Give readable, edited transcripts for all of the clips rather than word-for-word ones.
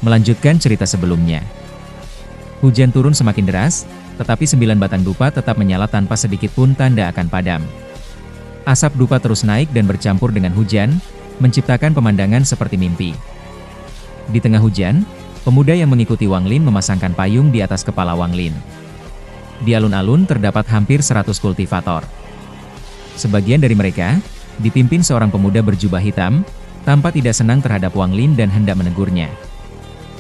Melanjutkan cerita sebelumnya. Hujan turun semakin deras, tetapi 9 batang dupa tetap menyala tanpa sedikit pun tanda akan padam. Asap dupa terus naik dan bercampur dengan hujan, menciptakan pemandangan seperti mimpi. Di tengah hujan, pemuda yang mengikuti Wang Lin memasangkan payung di atas kepala Wang Lin. Di alun-alun terdapat hampir 100 kultivator. Sebagian dari mereka dipimpin seorang pemuda berjubah hitam, tampak tidak senang terhadap Wang Lin dan hendak menegurnya.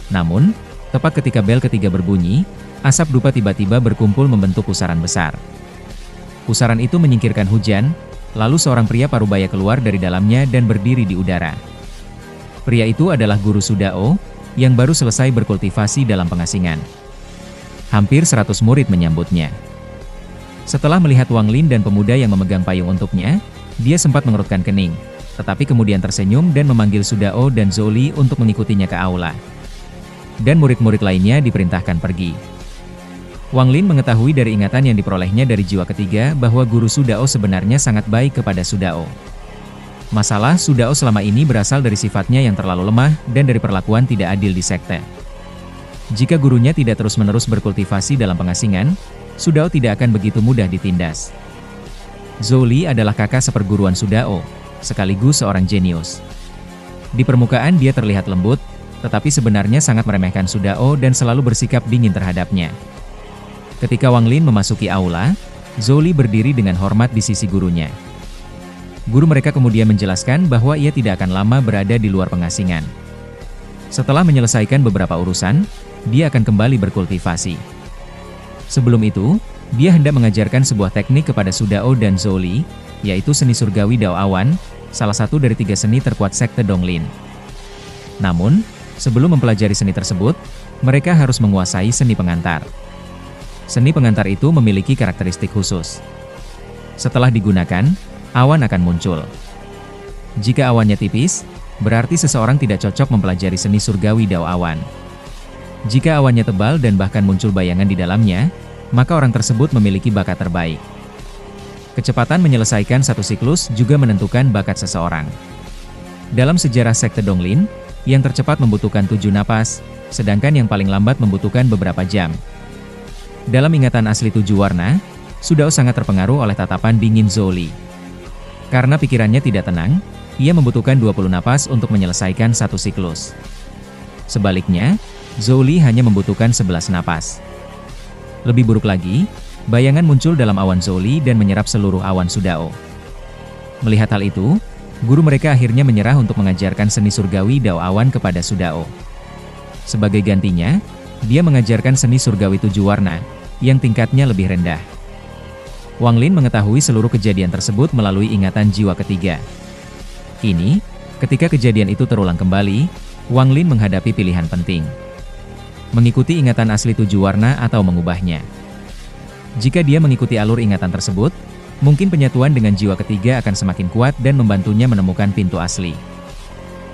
Namun, tepat ketika bel ketiga berbunyi, asap dupa tiba-tiba berkumpul membentuk pusaran besar. Pusaran itu menyingkirkan hujan, lalu seorang pria parubaya keluar dari dalamnya dan berdiri di udara. Pria itu adalah guru Sudao, yang baru selesai berkultivasi dalam pengasingan. Hampir 100 murid menyambutnya. Setelah melihat Wang Lin dan pemuda yang memegang payung untuknya, dia sempat mengerutkan kening, tetapi kemudian tersenyum dan memanggil Sudao dan Zhou Li untuk mengikutinya ke aula. Dan murid-murid lainnya diperintahkan pergi. Wang Lin mengetahui dari ingatan yang diperolehnya dari jiwa ketiga bahwa guru Sudao sebenarnya sangat baik kepada Sudao. Masalah Sudao selama ini berasal dari sifatnya yang terlalu lemah dan dari perlakuan tidak adil di sekte. Jika gurunya tidak terus-menerus berkultivasi dalam pengasingan, Sudao tidak akan begitu mudah ditindas. Zhou Li adalah kakak seperguruan Sudao, sekaligus seorang jenius. Di permukaan dia terlihat lembut, tetapi sebenarnya sangat meremehkan Sudao dan selalu bersikap dingin terhadapnya. Ketika Wang Lin memasuki aula, Zhou Li berdiri dengan hormat di sisi gurunya. Guru mereka kemudian menjelaskan bahwa ia tidak akan lama berada di luar pengasingan. Setelah menyelesaikan beberapa urusan, dia akan kembali berkultivasi. Sebelum itu, dia hendak mengajarkan sebuah teknik kepada Sudao dan Zhou Li, yaitu seni surgawi Dao Awan, salah satu dari 3 seni terkuat sekte Donglin. Namun, sebelum mempelajari seni tersebut, mereka harus menguasai seni pengantar. Seni pengantar itu memiliki karakteristik khusus. Setelah digunakan, awan akan muncul. Jika awannya tipis, berarti seseorang tidak cocok mempelajari seni surgawi Dao Awan. Jika awannya tebal dan bahkan muncul bayangan di dalamnya, maka orang tersebut memiliki bakat terbaik. Kecepatan menyelesaikan satu siklus juga menentukan bakat seseorang. Dalam sejarah sekte Donglin, yang tercepat membutuhkan 7 napas, sedangkan yang paling lambat membutuhkan beberapa jam. Dalam ingatan asli 7 warna, Sudao sangat terpengaruh oleh tatapan dingin Zhou Li. Karena pikirannya tidak tenang, ia membutuhkan 20 napas untuk menyelesaikan satu siklus. Sebaliknya, Zhou Li hanya membutuhkan 11 napas. Lebih buruk lagi, bayangan muncul dalam awan Zhou Li dan menyerap seluruh awan Sudao. Melihat hal itu, guru mereka akhirnya menyerah untuk mengajarkan seni surgawi Dao Awan kepada Sudao. Sebagai gantinya, dia mengajarkan seni surgawi 7 warna, yang tingkatnya lebih rendah. Wang Lin mengetahui seluruh kejadian tersebut melalui ingatan jiwa ketiga. Kini, ketika kejadian itu terulang kembali, Wang Lin menghadapi pilihan penting. Mengikuti ingatan asli 7 warna atau mengubahnya. Jika dia mengikuti alur ingatan tersebut, mungkin penyatuan dengan jiwa ketiga akan semakin kuat dan membantunya menemukan pintu asli.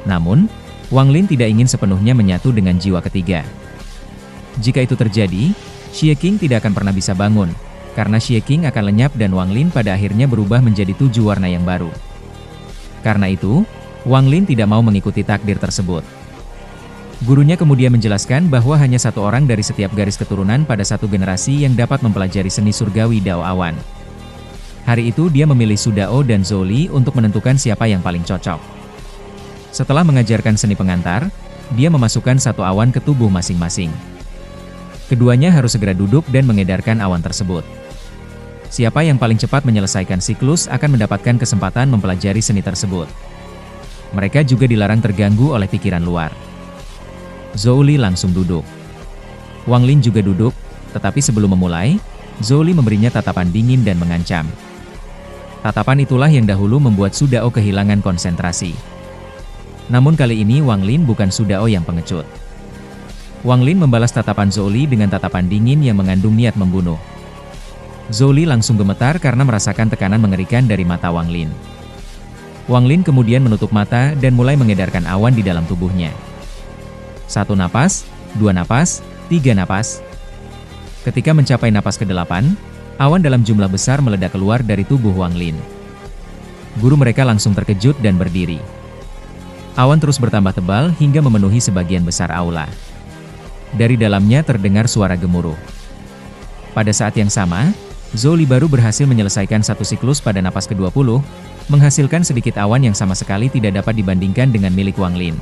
Namun, Wang Lin tidak ingin sepenuhnya menyatu dengan jiwa ketiga. Jika itu terjadi, Xie Qing tidak akan pernah bisa bangun, karena Xie Qing akan lenyap dan Wang Lin pada akhirnya berubah menjadi 7 warna yang baru. Karena itu, Wang Lin tidak mau mengikuti takdir tersebut. Gurunya kemudian menjelaskan bahwa hanya satu orang dari setiap garis keturunan pada satu generasi yang dapat mempelajari seni surgawi Dao Awan. Hari itu dia memilih Sudao dan Zhou Li untuk menentukan siapa yang paling cocok. Setelah mengajarkan seni pengantar, dia memasukkan satu awan ke tubuh masing-masing. Keduanya harus segera duduk dan mengedarkan awan tersebut. Siapa yang paling cepat menyelesaikan siklus akan mendapatkan kesempatan mempelajari seni tersebut. Mereka juga dilarang terganggu oleh pikiran luar. Zhou Li langsung duduk. Wang Lin juga duduk, tetapi sebelum memulai, Zhou Li memberinya tatapan dingin dan mengancam. Tatapan itulah yang dahulu membuat Sudao kehilangan konsentrasi. Namun kali ini Wang Lin bukan Sudao yang pengecut. Wang Lin membalas tatapan Zhou Li dengan tatapan dingin yang mengandung niat membunuh. Zhou Li langsung gemetar karena merasakan tekanan mengerikan dari mata Wang Lin. Wang Lin kemudian menutup mata dan mulai mengedarkan awan di dalam tubuhnya. 1 napas, 2 napas, 3 napas. Ketika mencapai napas ke-8, awan dalam jumlah besar meledak keluar dari tubuh Wang Lin. Guru mereka langsung terkejut dan berdiri. Awan terus bertambah tebal hingga memenuhi sebagian besar aula. Dari dalamnya terdengar suara gemuruh. Pada saat yang sama, Zhou Li baru berhasil menyelesaikan satu siklus pada napas ke-20, menghasilkan sedikit awan yang sama sekali tidak dapat dibandingkan dengan milik Wang Lin.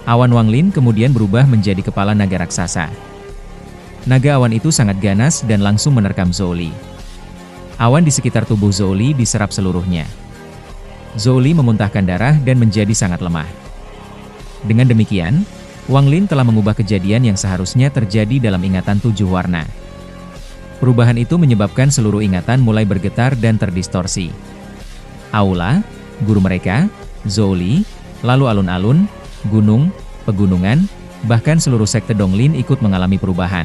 Awan Wang Lin kemudian berubah menjadi kepala naga raksasa. Naga awan itu sangat ganas dan langsung menerkam Zhou Li. Awan di sekitar tubuh Zhou Li diserap seluruhnya. Zhou Li memuntahkan darah dan menjadi sangat lemah. Dengan demikian, Wang Lin telah mengubah kejadian yang seharusnya terjadi dalam ingatan 7 warna. Perubahan itu menyebabkan seluruh ingatan mulai bergetar dan terdistorsi. Aula, guru mereka, Zhou Li, lalu alun-alun, gunung, pegunungan, bahkan seluruh sekte Donglin ikut mengalami perubahan.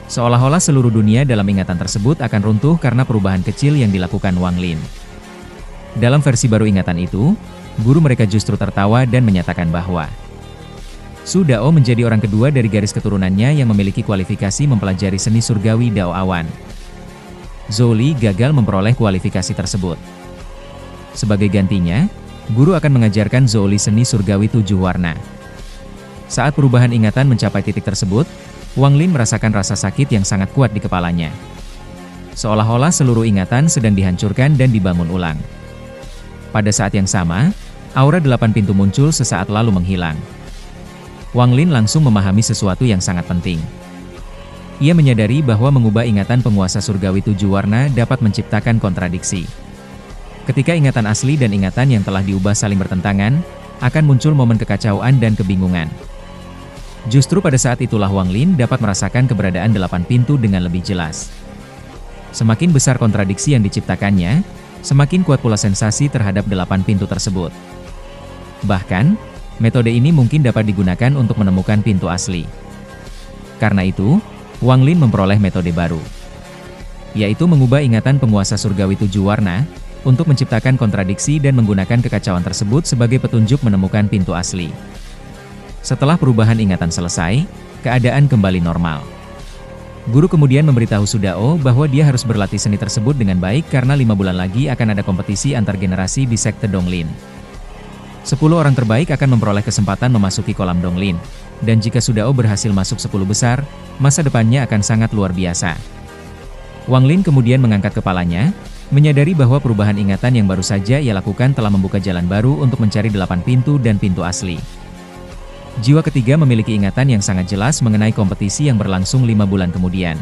Seolah-olah seluruh dunia dalam ingatan tersebut akan runtuh karena perubahan kecil yang dilakukan Wang Lin. Dalam versi baru ingatan itu, guru mereka justru tertawa dan menyatakan bahwa Su Dao menjadi orang kedua dari garis keturunannya yang memiliki kualifikasi mempelajari seni surgawi Dao Awan. Zhou Li gagal memperoleh kualifikasi tersebut. Sebagai gantinya, guru akan mengajarkan Zhou Li seni surgawi 7 warna. Saat perubahan ingatan mencapai titik tersebut, Wang Lin merasakan rasa sakit yang sangat kuat di kepalanya. Seolah-olah seluruh ingatan sedang dihancurkan dan dibangun ulang. Pada saat yang sama, aura 8 pintu muncul sesaat lalu menghilang. Wang Lin langsung memahami sesuatu yang sangat penting. Ia menyadari bahwa mengubah ingatan penguasa surgawi 7 warna dapat menciptakan kontradiksi. Ketika ingatan asli dan ingatan yang telah diubah saling bertentangan, akan muncul momen kekacauan dan kebingungan. Justru pada saat itulah Wang Lin dapat merasakan keberadaan 8 pintu dengan lebih jelas. Semakin besar kontradiksi yang diciptakannya, semakin kuat pula sensasi terhadap 8 pintu tersebut. Bahkan, metode ini mungkin dapat digunakan untuk menemukan pintu asli. Karena itu, Wang Lin memperoleh metode baru, yaitu mengubah ingatan penguasa surgawi 7 warna, untuk menciptakan kontradiksi dan menggunakan kekacauan tersebut sebagai petunjuk menemukan pintu asli. Setelah perubahan ingatan selesai, keadaan kembali normal. Guru kemudian memberitahu Su Dao bahwa dia harus berlatih seni tersebut dengan baik karena 5 bulan lagi akan ada kompetisi antar generasi di sekte Donglin. 10 orang terbaik akan memperoleh kesempatan memasuki kolam Donglin, dan jika Su Dao berhasil masuk 10 besar, masa depannya akan sangat luar biasa. Wang Lin kemudian mengangkat kepalanya, menyadari bahwa perubahan ingatan yang baru saja ia lakukan telah membuka jalan baru untuk mencari 8 pintu dan pintu asli. Jiwa ketiga memiliki ingatan yang sangat jelas mengenai kompetisi yang berlangsung 5 bulan kemudian.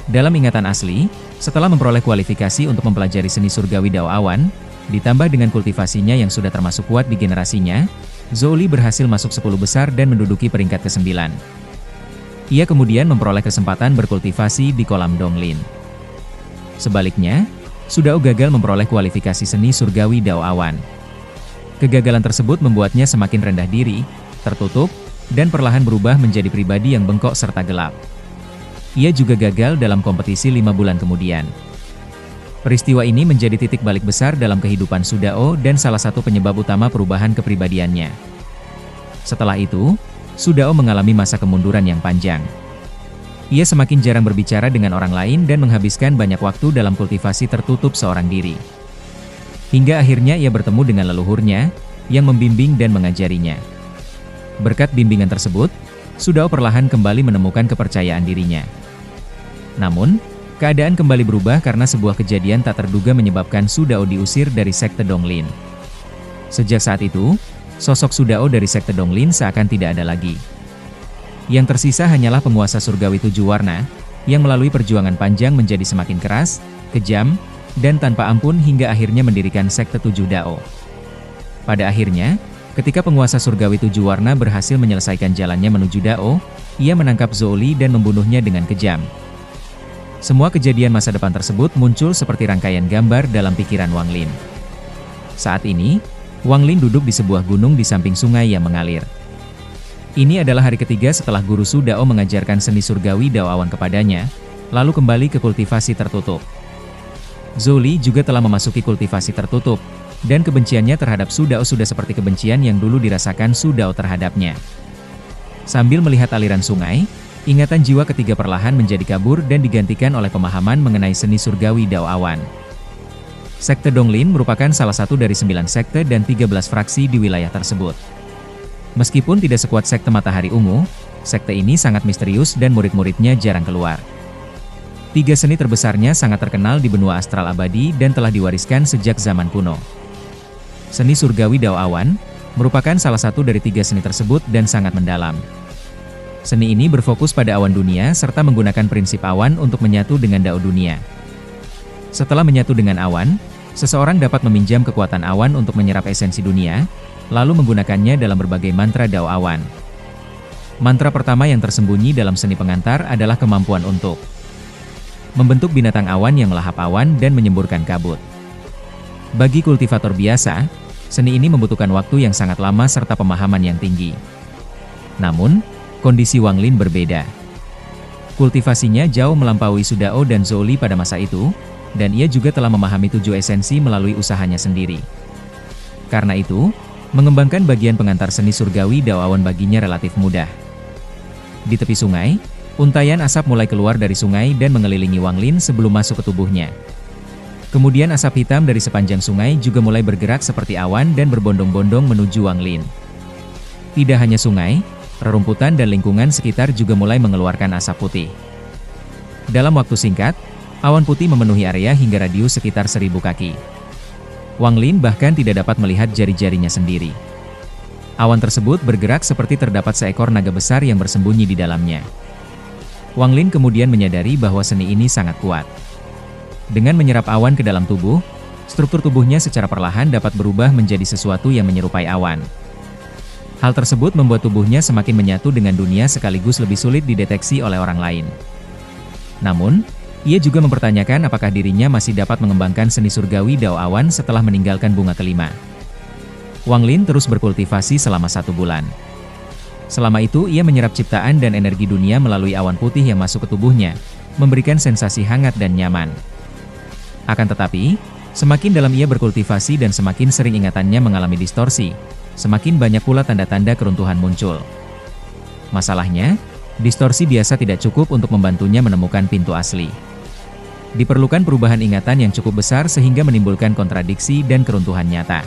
Dalam ingatan asli, setelah memperoleh kualifikasi untuk mempelajari seni surgawi Dao Awan, ditambah dengan kultivasinya yang sudah termasuk kuat di generasinya, Zhou Li berhasil masuk 10 besar dan menduduki peringkat ke-9. Ia kemudian memperoleh kesempatan berkultivasi di kolam Donglin. Sebaliknya, Su Dao gagal memperoleh kualifikasi seni surgawi Dao Awan. Kegagalan tersebut membuatnya semakin rendah diri, tertutup, dan perlahan berubah menjadi pribadi yang bengkok serta gelap. Ia juga gagal dalam kompetisi 5 bulan kemudian. Peristiwa ini menjadi titik balik besar dalam kehidupan Su Dao dan salah satu penyebab utama perubahan kepribadiannya. Setelah itu, Su Dao mengalami masa kemunduran yang panjang. Ia semakin jarang berbicara dengan orang lain dan menghabiskan banyak waktu dalam kultivasi tertutup seorang diri. Hingga akhirnya ia bertemu dengan leluhurnya, yang membimbing dan mengajarinya. Berkat bimbingan tersebut, Su Dao perlahan kembali menemukan kepercayaan dirinya. Namun, keadaan kembali berubah karena sebuah kejadian tak terduga menyebabkan Su Dao diusir dari sekte Donglin. Sejak saat itu, sosok Su Dao dari sekte Donglin seakan tidak ada lagi. Yang tersisa hanyalah penguasa surgawi 7 warna, yang melalui perjuangan panjang menjadi semakin keras, kejam, dan tanpa ampun hingga akhirnya mendirikan sekte 7 Dao. Pada akhirnya, ketika penguasa surgawi 7 warna berhasil menyelesaikan jalannya menuju Dao, ia menangkap Zhou Li dan membunuhnya dengan kejam. Semua kejadian masa depan tersebut muncul seperti rangkaian gambar dalam pikiran Wang Lin. Saat ini, Wang Lin duduk di sebuah gunung di samping sungai yang mengalir. Ini adalah hari ketiga setelah guru Su Dao mengajarkan seni surgawi Dao Awan kepadanya, lalu kembali ke kultivasi tertutup. Zhou Li juga telah memasuki kultivasi tertutup, dan kebenciannya terhadap Su Dao sudah seperti kebencian yang dulu dirasakan Su Dao terhadapnya. Sambil melihat aliran sungai, ingatan jiwa ketiga perlahan menjadi kabur dan digantikan oleh pemahaman mengenai seni surgawi Dao Awan. Sekte Donglin merupakan salah satu dari 9 sekte dan 13 fraksi di wilayah tersebut. Meskipun tidak sekuat sekte Matahari Ungu, sekte ini sangat misterius dan murid-muridnya jarang keluar. 3 seni terbesarnya sangat terkenal di benua astral abadi dan telah diwariskan sejak zaman kuno. Seni surgawi Dao Awan merupakan salah satu dari 3 seni tersebut dan sangat mendalam. Seni ini berfokus pada awan dunia serta menggunakan prinsip awan untuk menyatu dengan Dao dunia. Setelah menyatu dengan awan, seseorang dapat meminjam kekuatan awan untuk menyerap esensi dunia, lalu menggunakannya dalam berbagai mantra Dao Awan. Mantra pertama yang tersembunyi dalam seni pengantar adalah kemampuan untuk membentuk binatang awan yang melahap awan dan menyemburkan kabut. Bagi kultivator biasa, seni ini membutuhkan waktu yang sangat lama serta pemahaman yang tinggi. Namun, kondisi Wang Lin berbeda. Kultivasinya jauh melampaui Sudao dan Zhou Li pada masa itu, dan ia juga telah memahami 7 esensi melalui usahanya sendiri. Karena itu, mengembangkan bagian pengantar seni surgawi Dao Awan baginya relatif mudah. Di tepi sungai, untaian asap mulai keluar dari sungai dan mengelilingi Wang Lin sebelum masuk ke tubuhnya. Kemudian asap hitam dari sepanjang sungai juga mulai bergerak seperti awan dan berbondong-bondong menuju Wang Lin. Tidak hanya sungai, rerumputan dan lingkungan sekitar juga mulai mengeluarkan asap putih. Dalam waktu singkat, awan putih memenuhi area hingga radius sekitar 1000 kaki. Wang Lin bahkan tidak dapat melihat jari-jarinya sendiri. Awan tersebut bergerak seperti terdapat seekor naga besar yang bersembunyi di dalamnya. Wang Lin kemudian menyadari bahwa seni ini sangat kuat. Dengan menyerap awan ke dalam tubuh, struktur tubuhnya secara perlahan dapat berubah menjadi sesuatu yang menyerupai awan. Hal tersebut membuat tubuhnya semakin menyatu dengan dunia sekaligus lebih sulit dideteksi oleh orang lain. Namun, ia juga mempertanyakan apakah dirinya masih dapat mengembangkan seni surgawi Dao Awan setelah meninggalkan bunga kelima. Wang Lin terus berkultivasi selama 1 bulan. Selama itu ia menyerap ciptaan dan energi dunia melalui awan putih yang masuk ke tubuhnya, memberikan sensasi hangat dan nyaman. Akan tetapi, semakin dalam ia berkultivasi dan semakin sering ingatannya mengalami distorsi, semakin banyak pula tanda-tanda keruntuhan muncul. Masalahnya, distorsi biasa tidak cukup untuk membantunya menemukan pintu asli. Diperlukan perubahan ingatan yang cukup besar sehingga menimbulkan kontradiksi dan keruntuhan nyata.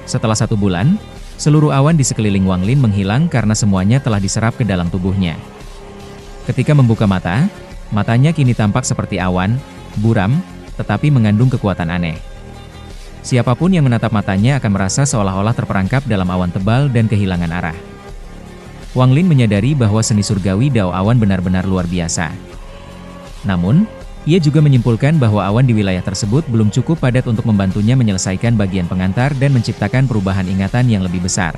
Setelah 1 bulan, seluruh awan di sekeliling Wang Lin menghilang karena semuanya telah diserap ke dalam tubuhnya. Ketika membuka mata, matanya kini tampak seperti awan, buram, tetapi mengandung kekuatan aneh. Siapapun yang menatap matanya akan merasa seolah-olah terperangkap dalam awan tebal dan kehilangan arah. Wang Lin menyadari bahwa seni surgawi Dao Awan benar-benar luar biasa. Namun, ia juga menyimpulkan bahwa awan di wilayah tersebut belum cukup padat untuk membantunya menyelesaikan bagian pengantar dan menciptakan perubahan ingatan yang lebih besar.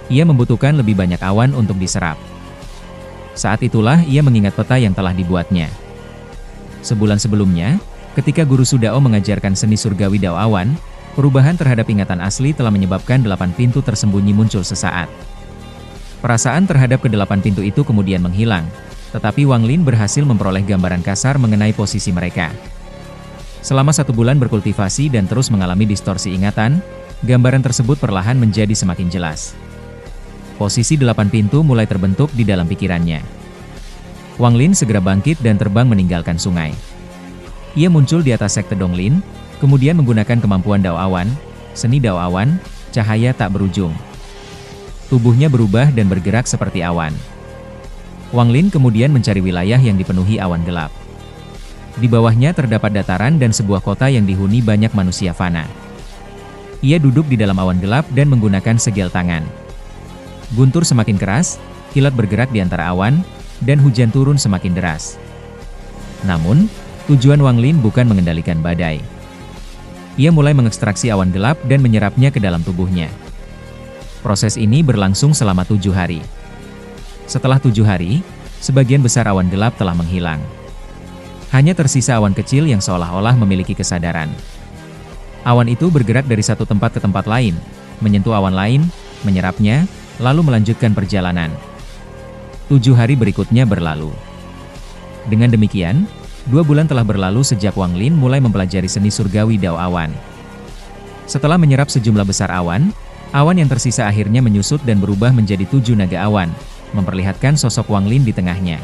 Ia membutuhkan lebih banyak awan untuk diserap. Saat itulah ia mengingat peta yang telah dibuatnya. Sebulan sebelumnya, ketika Guru Sudao mengajarkan seni surgawi Dao Awan, perubahan terhadap ingatan asli telah menyebabkan 8 pintu tersembunyi muncul sesaat. Perasaan terhadap ke-8 pintu itu kemudian menghilang. Tetapi Wang Lin berhasil memperoleh gambaran kasar mengenai posisi mereka. Selama 1 bulan berkultivasi dan terus mengalami distorsi ingatan, gambaran tersebut perlahan menjadi semakin jelas. Posisi 8 pintu mulai terbentuk di dalam pikirannya. Wang Lin segera bangkit dan terbang meninggalkan sungai. Ia muncul di atas sekte Donglin, kemudian menggunakan kemampuan Dao Awan, seni Dao Awan, cahaya tak berujung. Tubuhnya berubah dan bergerak seperti awan. Wang Lin kemudian mencari wilayah yang dipenuhi awan gelap. Di bawahnya terdapat dataran dan sebuah kota yang dihuni banyak manusia fana. Ia duduk di dalam awan gelap dan menggunakan segel tangan. Guntur semakin keras, kilat bergerak di antara awan, dan hujan turun semakin deras. Namun, tujuan Wang Lin bukan mengendalikan badai. Ia mulai mengekstraksi awan gelap dan menyerapnya ke dalam tubuhnya. Proses ini berlangsung selama 7 hari. Setelah 7 hari, sebagian besar awan gelap telah menghilang. Hanya tersisa awan kecil yang seolah-olah memiliki kesadaran. Awan itu bergerak dari satu tempat ke tempat lain, menyentuh awan lain, menyerapnya, lalu melanjutkan perjalanan. 7 hari berikutnya berlalu. Dengan demikian, 2 bulan telah berlalu sejak Wang Lin mulai mempelajari seni surgawi Dao Awan. Setelah menyerap sejumlah besar awan, awan yang tersisa akhirnya menyusut dan berubah menjadi 7 naga awan, memperlihatkan sosok Wang Lin di tengahnya.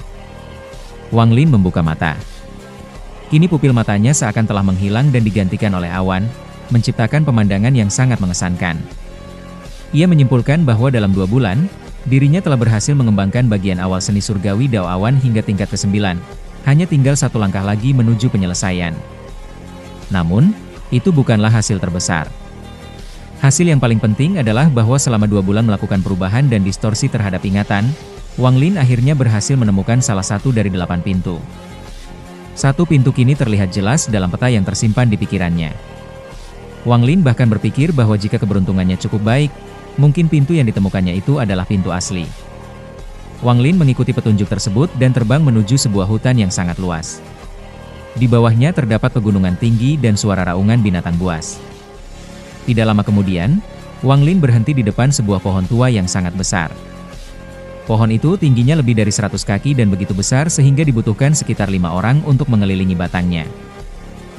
Wang Lin membuka mata. Kini pupil matanya seakan telah menghilang dan digantikan oleh awan, menciptakan pemandangan yang sangat mengesankan. Ia menyimpulkan bahwa dalam 2 bulan, dirinya telah berhasil mengembangkan bagian awal seni surgawi Dao Awan hingga tingkat ke-9, hanya tinggal 1 langkah lagi menuju penyelesaian. Namun, itu bukanlah hasil terbesar. Hasil yang paling penting adalah bahwa selama 2 bulan melakukan perubahan dan distorsi terhadap ingatan, Wang Lin akhirnya berhasil menemukan salah satu dari 8 pintu. 1 pintu kini terlihat jelas dalam peta yang tersimpan di pikirannya. Wang Lin bahkan berpikir bahwa jika keberuntungannya cukup baik, mungkin pintu yang ditemukannya itu adalah pintu asli. Wang Lin mengikuti petunjuk tersebut dan terbang menuju sebuah hutan yang sangat luas. Di bawahnya terdapat pegunungan tinggi dan suara raungan binatang buas. Tidak lama kemudian, Wang Lin berhenti di depan sebuah pohon tua yang sangat besar. Pohon itu tingginya lebih dari 100 kaki dan begitu besar sehingga dibutuhkan sekitar 5 orang untuk mengelilingi batangnya.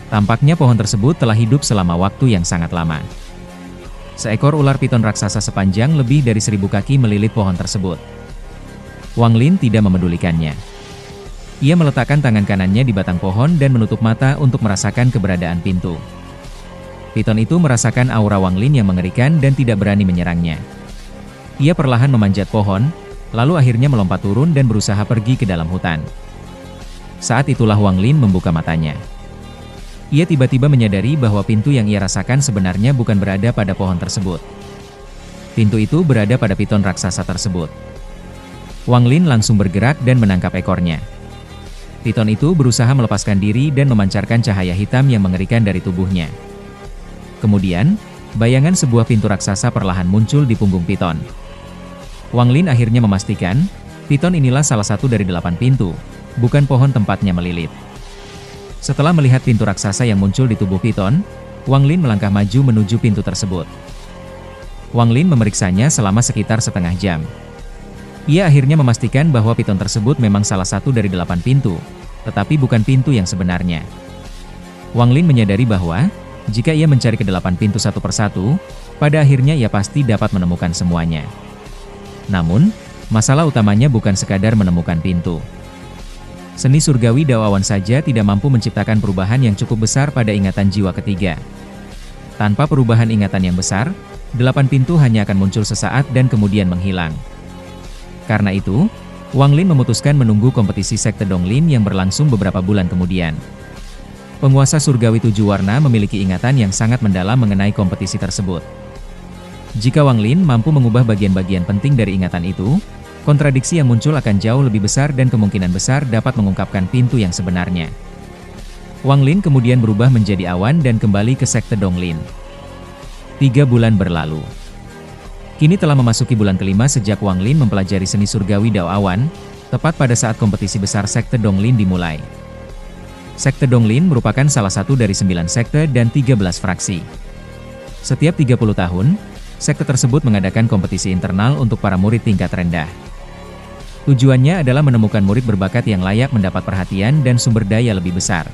Tampaknya pohon tersebut telah hidup selama waktu yang sangat lama. Seekor ular piton raksasa sepanjang lebih dari 1000 kaki melilit pohon tersebut. Wang Lin tidak memedulikannya. Ia meletakkan tangan kanannya di batang pohon dan menutup mata untuk merasakan keberadaan pintu. Piton itu merasakan aura Wang Lin yang mengerikan dan tidak berani menyerangnya. Ia perlahan memanjat pohon, lalu akhirnya melompat turun dan berusaha pergi ke dalam hutan. Saat itulah Wang Lin membuka matanya. Ia tiba-tiba menyadari bahwa pintu yang ia rasakan sebenarnya bukan berada pada pohon tersebut. Pintu itu berada pada piton raksasa tersebut. Wang Lin langsung bergerak dan menangkap ekornya. Piton itu berusaha melepaskan diri dan memancarkan cahaya hitam yang mengerikan dari tubuhnya. Kemudian, bayangan sebuah pintu raksasa perlahan muncul di punggung piton. Wang Lin akhirnya memastikan, piton inilah salah satu dari 8 pintu, bukan pohon tempatnya melilit. Setelah melihat pintu raksasa yang muncul di tubuh piton, Wang Lin melangkah maju menuju pintu tersebut. Wang Lin memeriksanya selama sekitar setengah jam. Ia akhirnya memastikan bahwa piton tersebut memang salah satu dari 8 pintu, tetapi bukan pintu yang sebenarnya. Wang Lin menyadari bahwa, jika ia mencari ke-8 pintu satu persatu, pada akhirnya ia pasti dapat menemukan semuanya. Namun, masalah utamanya bukan sekadar menemukan pintu. Seni surgawi Dao Awan saja tidak mampu menciptakan perubahan yang cukup besar pada ingatan jiwa ketiga. Tanpa perubahan ingatan yang besar, 8 pintu hanya akan muncul sesaat dan kemudian menghilang. Karena itu, Wang Lin memutuskan menunggu kompetisi Sekte Donglin yang berlangsung beberapa bulan kemudian. Penguasa surgawi 7 warna memiliki ingatan yang sangat mendalam mengenai kompetisi tersebut. Jika Wang Lin mampu mengubah bagian-bagian penting dari ingatan itu, kontradiksi yang muncul akan jauh lebih besar dan kemungkinan besar dapat mengungkapkan pintu yang sebenarnya. Wang Lin kemudian berubah menjadi awan dan kembali ke Sekte Donglin. 3 bulan berlalu. Kini telah memasuki bulan kelima sejak Wang Lin mempelajari seni surgawi Dao Awan, tepat pada saat kompetisi besar Sekte Donglin dimulai. Sekte Donglin merupakan salah satu dari 9 sekte dan 13 fraksi. Setiap 30 tahun, sekte tersebut mengadakan kompetisi internal untuk para murid tingkat rendah. Tujuannya adalah menemukan murid berbakat yang layak mendapat perhatian dan sumber daya lebih besar.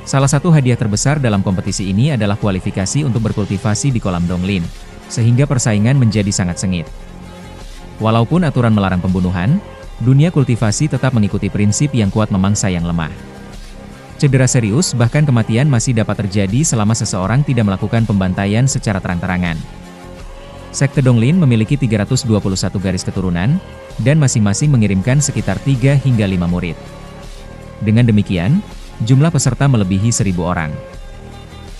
Salah satu hadiah terbesar dalam kompetisi ini adalah kualifikasi untuk berkultivasi di kolam Donglin, sehingga persaingan menjadi sangat sengit. Walaupun aturan melarang pembunuhan, dunia kultivasi tetap mengikuti prinsip yang kuat memangsa yang lemah. Cedera serius bahkan kematian masih dapat terjadi selama seseorang tidak melakukan pembantaian secara terang-terangan. Sekte Donglin memiliki 321 garis keturunan, dan masing-masing mengirimkan sekitar 3 hingga 5 murid. Dengan demikian, jumlah peserta melebihi 1000 orang.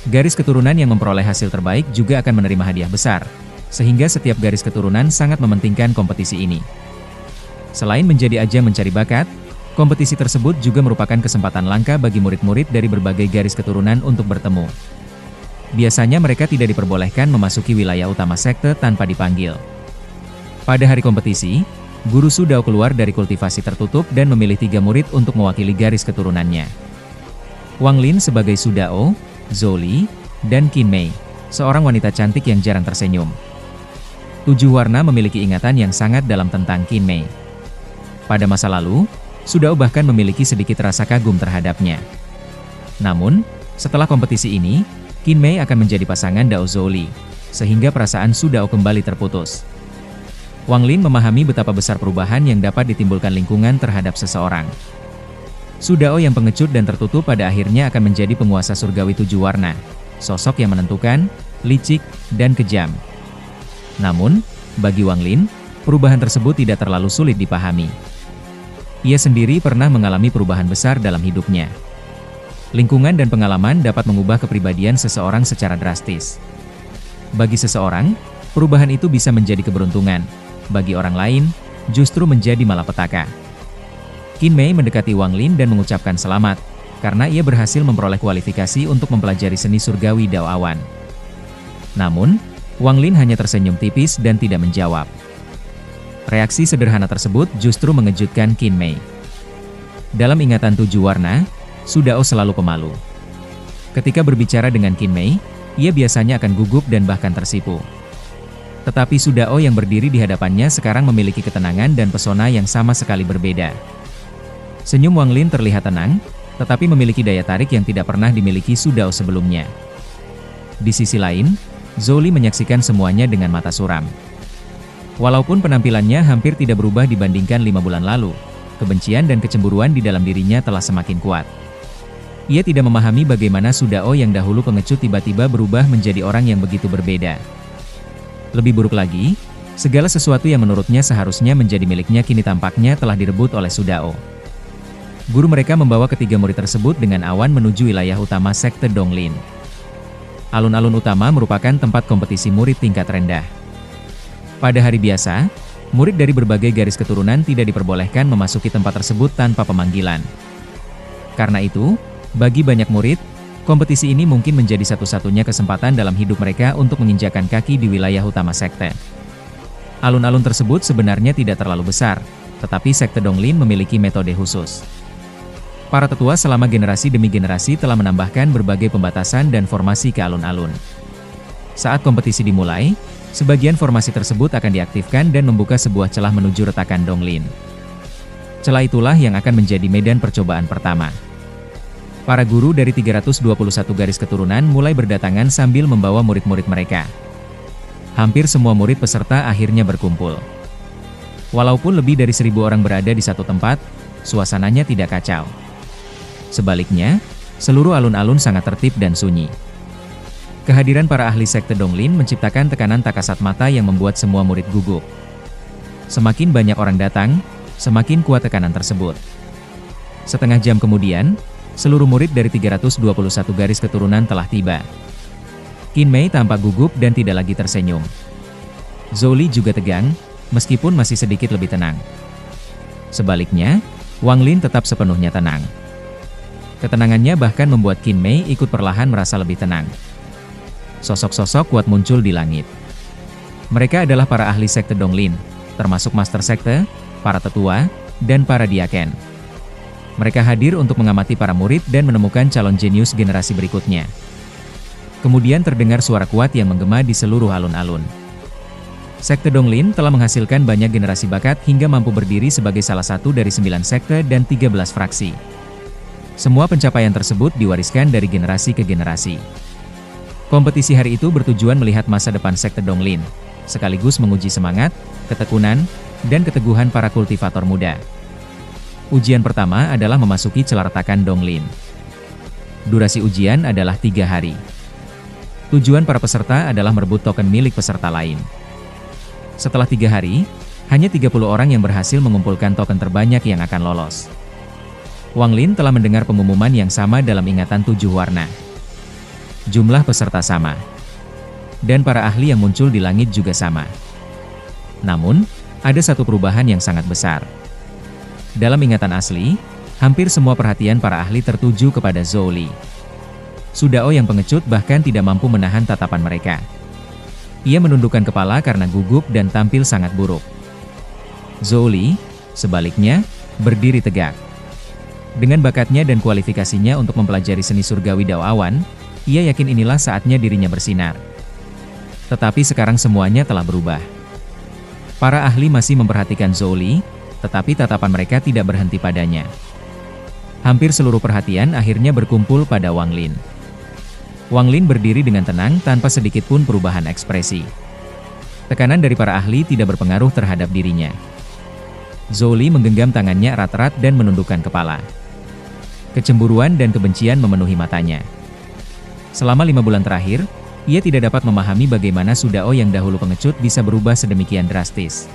Garis keturunan yang memperoleh hasil terbaik juga akan menerima hadiah besar, sehingga setiap garis keturunan sangat mementingkan kompetisi ini. Selain menjadi ajang mencari bakat, kompetisi tersebut juga merupakan kesempatan langka bagi murid-murid dari berbagai garis keturunan untuk bertemu. Biasanya mereka tidak diperbolehkan memasuki wilayah utama sekte tanpa dipanggil. Pada hari kompetisi, Guru Su Dao keluar dari kultivasi tertutup dan memilih 3 murid untuk mewakili garis keturunannya. Wang Lin sebagai Su Dao, Zhou Li, dan Qin Mei, seorang wanita cantik yang jarang tersenyum. 7 warna memiliki ingatan yang sangat dalam tentang Qin Mei. Pada masa lalu, Su Dao bahkan memiliki sedikit rasa kagum terhadapnya. Namun, setelah kompetisi ini, Qin Mei akan menjadi pasangan Dao Zhou Li, sehingga perasaan Su Dao kembali terputus. Wang Lin memahami betapa besar perubahan yang dapat ditimbulkan lingkungan terhadap seseorang. Su Dao yang pengecut dan tertutup pada akhirnya akan menjadi penguasa surgawi 7 warna, sosok yang menentukan, licik, dan kejam. Namun, bagi Wang Lin, perubahan tersebut tidak terlalu sulit dipahami. Ia sendiri pernah mengalami perubahan besar dalam hidupnya. Lingkungan dan pengalaman dapat mengubah kepribadian seseorang secara drastis. Bagi seseorang, perubahan itu bisa menjadi keberuntungan. Bagi orang lain, justru menjadi malapetaka. Qin Mei mendekati Wang Lin dan mengucapkan selamat, karena ia berhasil memperoleh kualifikasi untuk mempelajari seni surgawi Dao Awan. Namun, Wang Lin hanya tersenyum tipis dan tidak menjawab. Reaksi sederhana tersebut justru mengejutkan Qin Mei. Dalam ingatan 7 warna, Su Dao selalu pemalu. Ketika berbicara dengan Qin Mei, ia biasanya akan gugup dan bahkan tersipu. Tetapi Su Dao yang berdiri di hadapannya sekarang memiliki ketenangan dan pesona yang sama sekali berbeda. Senyum Wang Lin terlihat tenang, tetapi memiliki daya tarik yang tidak pernah dimiliki Su Dao sebelumnya. Di sisi lain, Zhou Li menyaksikan semuanya dengan mata suram. Walaupun penampilannya hampir tidak berubah dibandingkan 5 bulan lalu, kebencian dan kecemburuan di dalam dirinya telah semakin kuat. Ia tidak memahami bagaimana Su Dao yang dahulu pengecut tiba-tiba berubah menjadi orang yang begitu berbeda. Lebih buruk lagi, segala sesuatu yang menurutnya seharusnya menjadi miliknya kini tampaknya telah direbut oleh Su Dao. Guru mereka membawa ketiga murid tersebut dengan awan menuju wilayah utama sekte Donglin. Alun-alun utama merupakan tempat kompetisi murid tingkat rendah. Pada hari biasa, murid dari berbagai garis keturunan tidak diperbolehkan memasuki tempat tersebut tanpa pemanggilan. Karena itu, bagi banyak murid, kompetisi ini mungkin menjadi satu-satunya kesempatan dalam hidup mereka untuk menginjakan kaki di wilayah utama sekte. Alun-alun tersebut sebenarnya tidak terlalu besar, tetapi sekte Donglin memiliki metode khusus. Para tetua selama generasi demi generasi telah menambahkan berbagai pembatasan dan formasi ke alun-alun. Saat kompetisi dimulai, sebagian formasi tersebut akan diaktifkan dan membuka sebuah celah menuju retakan Donglin. Celah itulah yang akan menjadi medan percobaan pertama. Para guru dari 321 garis keturunan mulai berdatangan sambil membawa murid-murid mereka. Hampir semua murid peserta akhirnya berkumpul. Walaupun lebih dari 1.000 orang berada di satu tempat, suasananya tidak kacau. Sebaliknya, seluruh alun-alun sangat tertib dan sunyi. Kehadiran para ahli sekte Donglin menciptakan tekanan tak kasat mata yang membuat semua murid gugup. Semakin banyak orang datang, semakin kuat tekanan tersebut. Setengah jam kemudian, seluruh murid dari 321 garis keturunan telah tiba. Qin Mei tampak gugup dan tidak lagi tersenyum. Zhou Li juga tegang, meskipun masih sedikit lebih tenang. Sebaliknya, Wang Lin tetap sepenuhnya tenang. Ketenangannya bahkan membuat Qin Mei ikut perlahan merasa lebih tenang. Sosok-sosok kuat muncul di langit. Mereka adalah para ahli sekte Donglin, termasuk master sekte, para tetua, dan para diaken. Mereka hadir untuk mengamati para murid dan menemukan calon jenius generasi berikutnya. Kemudian terdengar suara kuat yang menggema di seluruh alun-alun. Sekte Donglin telah menghasilkan banyak generasi bakat hingga mampu berdiri sebagai salah satu dari 9 sekte dan 13 fraksi. Semua pencapaian tersebut diwariskan dari generasi ke generasi. Kompetisi hari itu bertujuan melihat masa depan sekte Donglin, sekaligus menguji semangat, ketekunan, dan keteguhan para kultivator muda. Ujian pertama adalah memasuki celah retakan Donglin. Durasi ujian adalah 3 hari. Tujuan para peserta adalah merebut token milik peserta lain. Setelah 3 hari, hanya 30 orang yang berhasil mengumpulkan token terbanyak yang akan lolos. Wang Lin telah mendengar pengumuman yang sama dalam ingatan 7 warna. Jumlah peserta sama. Dan para ahli yang muncul di langit juga sama. Namun, ada satu perubahan yang sangat besar. Dalam ingatan asli, hampir semua perhatian para ahli tertuju kepada Zhou Li. Su Dao yang pengecut bahkan tidak mampu menahan tatapan mereka. Ia menundukkan kepala karena gugup dan tampil sangat buruk. Zhou Li, sebaliknya, berdiri tegak. Dengan bakatnya dan kualifikasinya untuk mempelajari seni surgawi Dao Awan, ia yakin inilah saatnya dirinya bersinar. Tetapi sekarang semuanya telah berubah. Para ahli masih memperhatikan Zhou Li, tetapi tatapan mereka tidak berhenti padanya. Hampir seluruh perhatian akhirnya berkumpul pada Wang Lin. Wang Lin berdiri dengan tenang tanpa sedikit pun perubahan ekspresi. Tekanan dari para ahli tidak berpengaruh terhadap dirinya. Zhou Li menggenggam tangannya erat-erat dan menundukkan kepala. Kecemburuan dan kebencian memenuhi matanya. Selama 5 bulan terakhir, ia tidak dapat memahami bagaimana Sudao yang dahulu pengecut bisa berubah sedemikian drastis.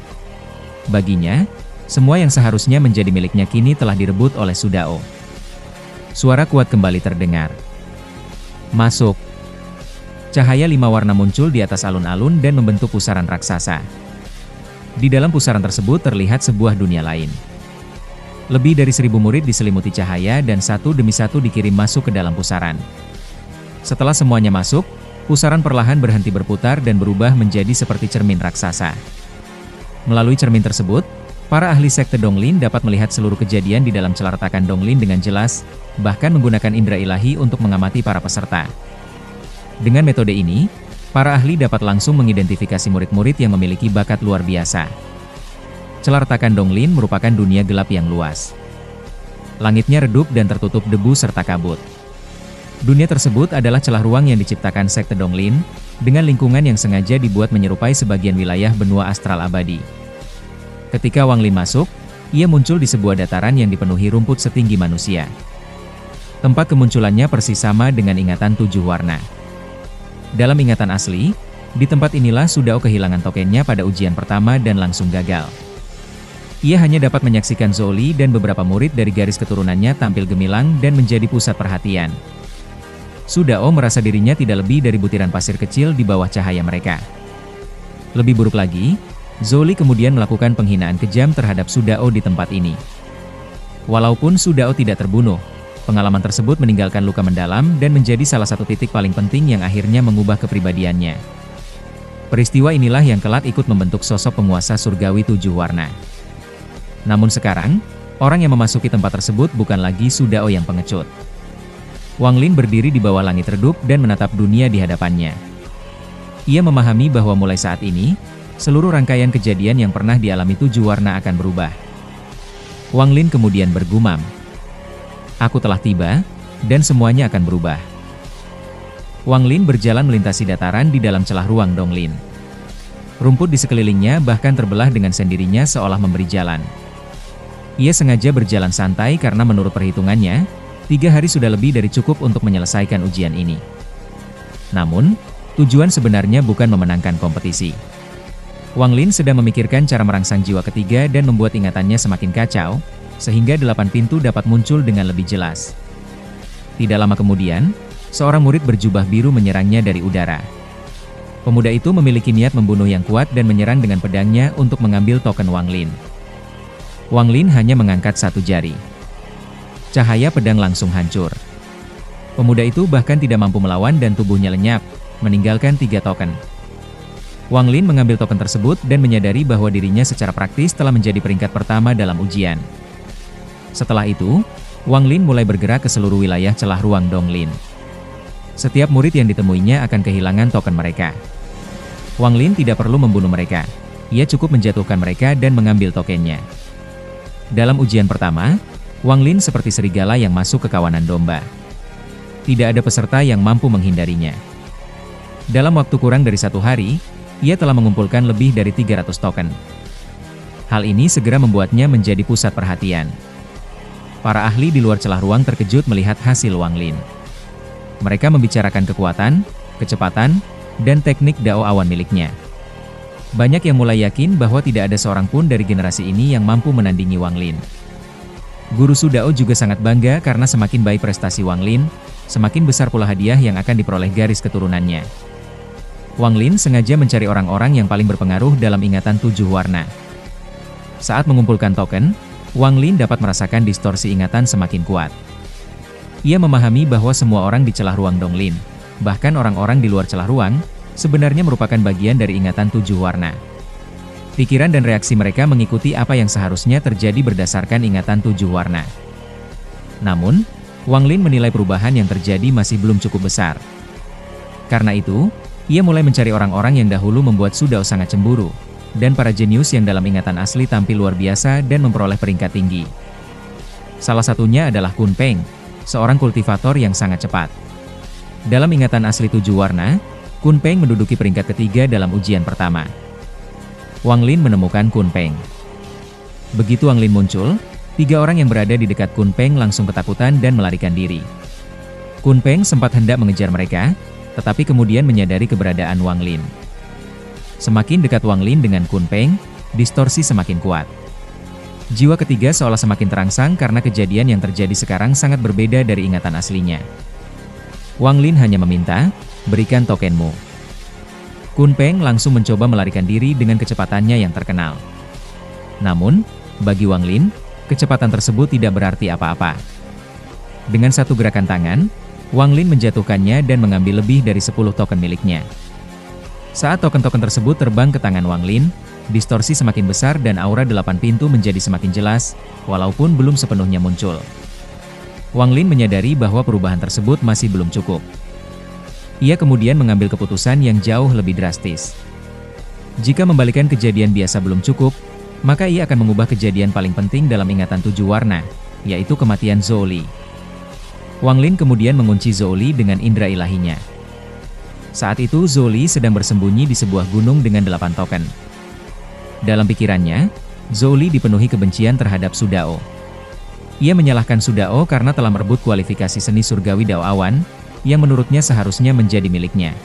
Baginya, semua yang seharusnya menjadi miliknya kini telah direbut oleh Sudao. Suara kuat kembali terdengar. Masuk. Cahaya 5 warna muncul di atas alun-alun dan membentuk pusaran raksasa. Di dalam pusaran tersebut terlihat sebuah dunia lain. Lebih dari 1.000 murid diselimuti cahaya dan satu demi satu dikirim masuk ke dalam pusaran. Setelah semuanya masuk, pusaran perlahan berhenti berputar dan berubah menjadi seperti cermin raksasa. Melalui cermin tersebut, para ahli sekte Donglin dapat melihat seluruh kejadian di dalam celartakan Donglin dengan jelas, bahkan menggunakan indera ilahi untuk mengamati para peserta. Dengan metode ini, para ahli dapat langsung mengidentifikasi murid-murid yang memiliki bakat luar biasa. Celartakan Donglin merupakan dunia gelap yang luas. Langitnya redup dan tertutup debu serta kabut. Dunia tersebut adalah celah ruang yang diciptakan sekte Donglin, dengan lingkungan yang sengaja dibuat menyerupai sebagian wilayah benua astral abadi. Ketika Wang Lin masuk, ia muncul di sebuah dataran yang dipenuhi rumput setinggi manusia. Tempat kemunculannya persis sama dengan ingatan 7 warna. Dalam ingatan asli, di tempat inilah Sudao kehilangan tokennya pada ujian pertama dan langsung gagal. Ia hanya dapat menyaksikan Zhou dan beberapa murid dari garis keturunannya tampil gemilang dan menjadi pusat perhatian. Sudao merasa dirinya tidak lebih dari butiran pasir kecil di bawah cahaya mereka. Lebih buruk lagi, Zhou kemudian melakukan penghinaan kejam terhadap Sudao di tempat ini. Walaupun Sudao tidak terbunuh, pengalaman tersebut meninggalkan luka mendalam dan menjadi salah satu titik paling penting yang akhirnya mengubah kepribadiannya. Peristiwa inilah yang kelak ikut membentuk sosok penguasa surgawi 7 warna. Namun sekarang, orang yang memasuki tempat tersebut bukan lagi Sudao yang pengecut. Wang Lin berdiri di bawah langit redup dan menatap dunia di hadapannya. Ia memahami bahwa mulai saat ini, seluruh rangkaian kejadian yang pernah dialami 7 warna akan berubah. Wang Lin kemudian bergumam, "Aku telah tiba, dan semuanya akan berubah." Wang Lin berjalan melintasi dataran di dalam celah ruang Donglin. Rumput di sekelilingnya bahkan terbelah dengan sendirinya seolah memberi jalan. Ia sengaja berjalan santai karena menurut perhitungannya, 3 hari sudah lebih dari cukup untuk menyelesaikan ujian ini. Namun, tujuan sebenarnya bukan memenangkan kompetisi. Wang Lin sedang memikirkan cara merangsang jiwa ketiga dan membuat ingatannya semakin kacau, sehingga 8 pintu dapat muncul dengan lebih jelas. Tidak lama kemudian, seorang murid berjubah biru menyerangnya dari udara. Pemuda itu memiliki niat membunuh yang kuat dan menyerang dengan pedangnya untuk mengambil token Wang Lin. Wang Lin hanya mengangkat 1 jari. Cahaya pedang langsung hancur. Pemuda itu bahkan tidak mampu melawan dan tubuhnya lenyap, meninggalkan 3 token. Wang Lin mengambil token tersebut dan menyadari bahwa dirinya secara praktis telah menjadi peringkat pertama dalam ujian. Setelah itu, Wang Lin mulai bergerak ke seluruh wilayah celah ruang Donglin. Setiap murid yang ditemuinya akan kehilangan token mereka. Wang Lin tidak perlu membunuh mereka. Ia cukup menjatuhkan mereka dan mengambil tokennya. Dalam ujian pertama, Wang Lin seperti serigala yang masuk ke kawanan domba. Tidak ada peserta yang mampu menghindarinya. Dalam waktu kurang dari 1 hari, ia telah mengumpulkan lebih dari 300 token. Hal ini segera membuatnya menjadi pusat perhatian. Para ahli di luar celah ruang terkejut melihat hasil Wang Lin. Mereka membicarakan kekuatan, kecepatan, dan teknik dao awan miliknya. Banyak yang mulai yakin bahwa tidak ada seorang pun dari generasi ini yang mampu menandingi Wang Lin. Guru Sudao juga sangat bangga karena semakin baik prestasi Wang Lin, semakin besar pula hadiah yang akan diperoleh garis keturunannya. Wang Lin sengaja mencari orang-orang yang paling berpengaruh dalam ingatan 7 warna. Saat mengumpulkan token, Wang Lin dapat merasakan distorsi ingatan semakin kuat. Ia memahami bahwa semua orang di celah ruang Donglin, bahkan orang-orang di luar celah ruang, sebenarnya merupakan bagian dari ingatan 7 warna. Pikiran dan reaksi mereka mengikuti apa yang seharusnya terjadi berdasarkan ingatan 7 warna. Namun, Wang Lin menilai perubahan yang terjadi masih belum cukup besar. Karena itu, ia mulai mencari orang-orang yang dahulu membuat Sudao sangat cemburu, dan para jenius yang dalam ingatan asli tampil luar biasa dan memperoleh peringkat tinggi. Salah satunya adalah Kun Peng, seorang kultivator yang sangat cepat. Dalam ingatan asli 7 warna, Kun Peng menduduki peringkat ketiga dalam ujian pertama. Wang Lin menemukan Kun Peng. Begitu Wang Lin muncul, Tiga orang yang berada di dekat Kun Peng langsung ketakutan dan melarikan diri. Kun Peng sempat hendak mengejar mereka, tetapi kemudian menyadari keberadaan Wang Lin. Semakin dekat Wang Lin dengan Kun Peng, distorsi semakin kuat. Jiwa ketiga seolah semakin terangsang karena kejadian yang terjadi sekarang sangat berbeda dari ingatan aslinya. Wang Lin hanya meminta, "Berikan tokenmu." Kun Peng langsung mencoba melarikan diri dengan kecepatannya yang terkenal. Namun, bagi Wang Lin, kecepatan tersebut tidak berarti apa-apa. Dengan satu gerakan tangan, Wang Lin menjatuhkannya dan mengambil lebih dari 10 token miliknya. Saat token-token tersebut terbang ke tangan Wang Lin, distorsi semakin besar dan aura 8 pintu menjadi semakin jelas, walaupun belum sepenuhnya muncul. Wang Lin menyadari bahwa perubahan tersebut masih belum cukup. Ia kemudian mengambil keputusan yang jauh lebih drastis. Jika membalikan kejadian biasa belum cukup, maka ia akan mengubah kejadian paling penting dalam ingatan 7 warna, yaitu kematian Zhou Li. Wang Lin kemudian mengunci Zhou Li dengan indera ilahinya. Saat itu Zhou Li sedang bersembunyi di sebuah gunung dengan 8 token. Dalam pikirannya, Zhou Li dipenuhi kebencian terhadap Su Dao. Ia menyalahkan Su Dao karena telah merebut kualifikasi seni surgawi Dao Awan, yang menurutnya seharusnya menjadi miliknya.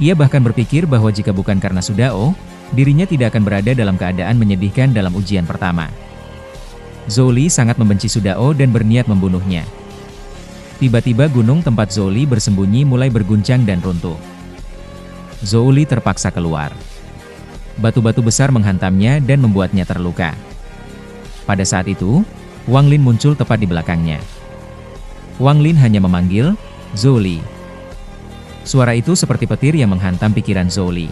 Ia bahkan berpikir bahwa jika bukan karena Su Dao, dirinya tidak akan berada dalam keadaan menyedihkan dalam ujian pertama. Zhou Li sangat membenci Su Dao dan berniat membunuhnya. Tiba-tiba gunung tempat Zhou Li bersembunyi mulai berguncang dan runtuh. Zhou Li terpaksa keluar. Batu-batu besar menghantamnya dan membuatnya terluka. Pada saat itu, Wang Lin muncul tepat di belakangnya. Wang Lin hanya memanggil, "Zhou Li." Suara itu seperti petir yang menghantam pikiran Zhou Li.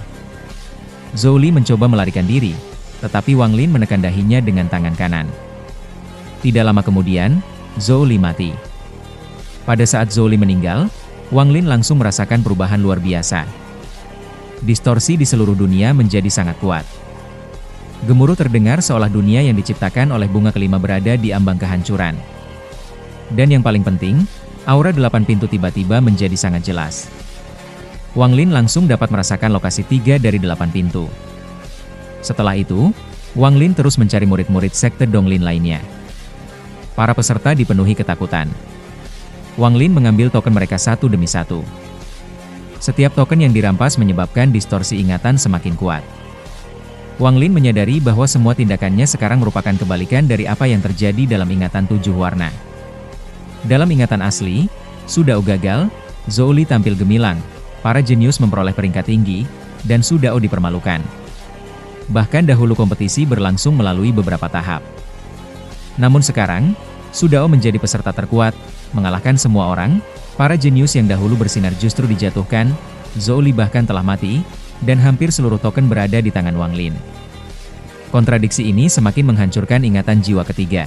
Zhou Li mencoba melarikan diri, tetapi Wang Lin menekan dahinya dengan tangan kanan. Tidak lama kemudian, Zhou Li mati. Pada saat Zhou Li meninggal, Wang Lin langsung merasakan perubahan luar biasa. Distorsi di seluruh dunia menjadi sangat kuat. Gemuruh terdengar seolah dunia yang diciptakan oleh bunga kelima berada di ambang kehancuran. Dan yang paling penting, aura 8 pintu tiba-tiba menjadi sangat jelas. Wang Lin langsung dapat merasakan lokasi 3 dari 8 pintu. Setelah itu, Wang Lin terus mencari murid-murid sekte Donglin lainnya. Para peserta dipenuhi ketakutan. Wang Lin mengambil token mereka satu demi satu. Setiap token yang dirampas menyebabkan distorsi ingatan semakin kuat. Wang Lin menyadari bahwa semua tindakannya sekarang merupakan kebalikan dari apa yang terjadi dalam ingatan 7 warna. Dalam ingatan asli, Su Dao gagal, Zhou Li tampil gemilang, para jenius memperoleh peringkat tinggi, dan Su Dao dipermalukan. Bahkan dahulu kompetisi berlangsung melalui beberapa tahap. Namun sekarang, Su Dao menjadi peserta terkuat, mengalahkan semua orang, para jenius yang dahulu bersinar justru dijatuhkan, Zhou Li bahkan telah mati, dan hampir seluruh token berada di tangan Wang Lin. Kontradiksi ini semakin menghancurkan ingatan jiwa ketiga.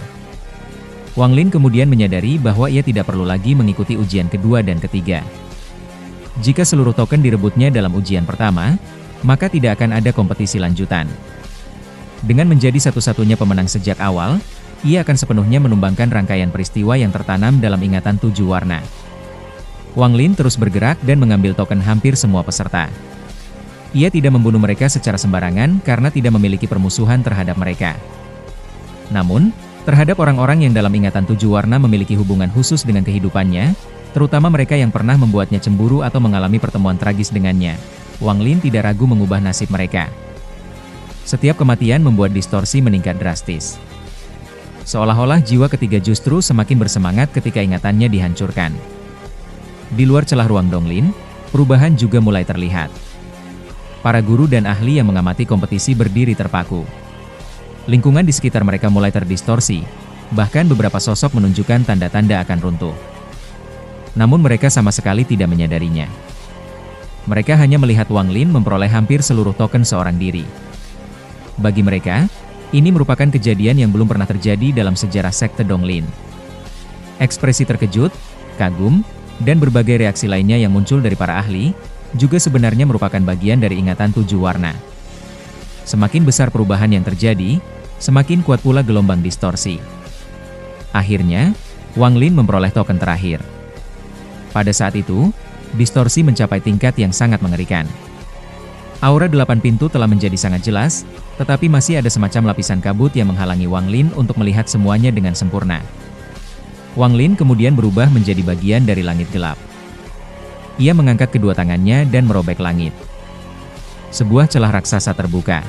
Wang Lin kemudian menyadari bahwa ia tidak perlu lagi mengikuti ujian kedua dan ketiga. Jika seluruh token direbutnya dalam ujian pertama, maka tidak akan ada kompetisi lanjutan. Dengan menjadi satu-satunya pemenang sejak awal, ia akan sepenuhnya menumbangkan rangkaian peristiwa yang tertanam dalam ingatan 7 warna. Wang Lin terus bergerak dan mengambil token hampir semua peserta. Ia tidak membunuh mereka secara sembarangan karena tidak memiliki permusuhan terhadap mereka. Namun, terhadap orang-orang yang dalam ingatan 7 warna memiliki hubungan khusus dengan kehidupannya, terutama mereka yang pernah membuatnya cemburu atau mengalami pertemuan tragis dengannya, Wang Lin tidak ragu mengubah nasib mereka. Setiap kematian membuat distorsi meningkat drastis. Seolah-olah jiwa ketiga justru semakin bersemangat ketika ingatannya dihancurkan. Di luar celah ruang Donglin, perubahan juga mulai terlihat. Para guru dan ahli yang mengamati kompetisi berdiri terpaku. Lingkungan di sekitar mereka mulai terdistorsi, bahkan beberapa sosok menunjukkan tanda-tanda akan runtuh. Namun mereka sama sekali tidak menyadarinya. Mereka hanya melihat Wang Lin memperoleh hampir seluruh token seorang diri. Bagi mereka, ini merupakan kejadian yang belum pernah terjadi dalam sejarah sekte Donglin. Ekspresi terkejut, kagum, dan berbagai reaksi lainnya yang muncul dari para ahli, juga sebenarnya merupakan bagian dari ingatan 7 warna. Semakin besar perubahan yang terjadi, semakin kuat pula gelombang distorsi. Akhirnya, Wang Lin memperoleh token terakhir. Pada saat itu, distorsi mencapai tingkat yang sangat mengerikan. Aura 8 pintu telah menjadi sangat jelas, tetapi masih ada semacam lapisan kabut yang menghalangi Wang Lin untuk melihat semuanya dengan sempurna. Wang Lin kemudian berubah menjadi bagian dari langit gelap. Ia mengangkat kedua tangannya dan merobek langit. Sebuah celah raksasa terbuka.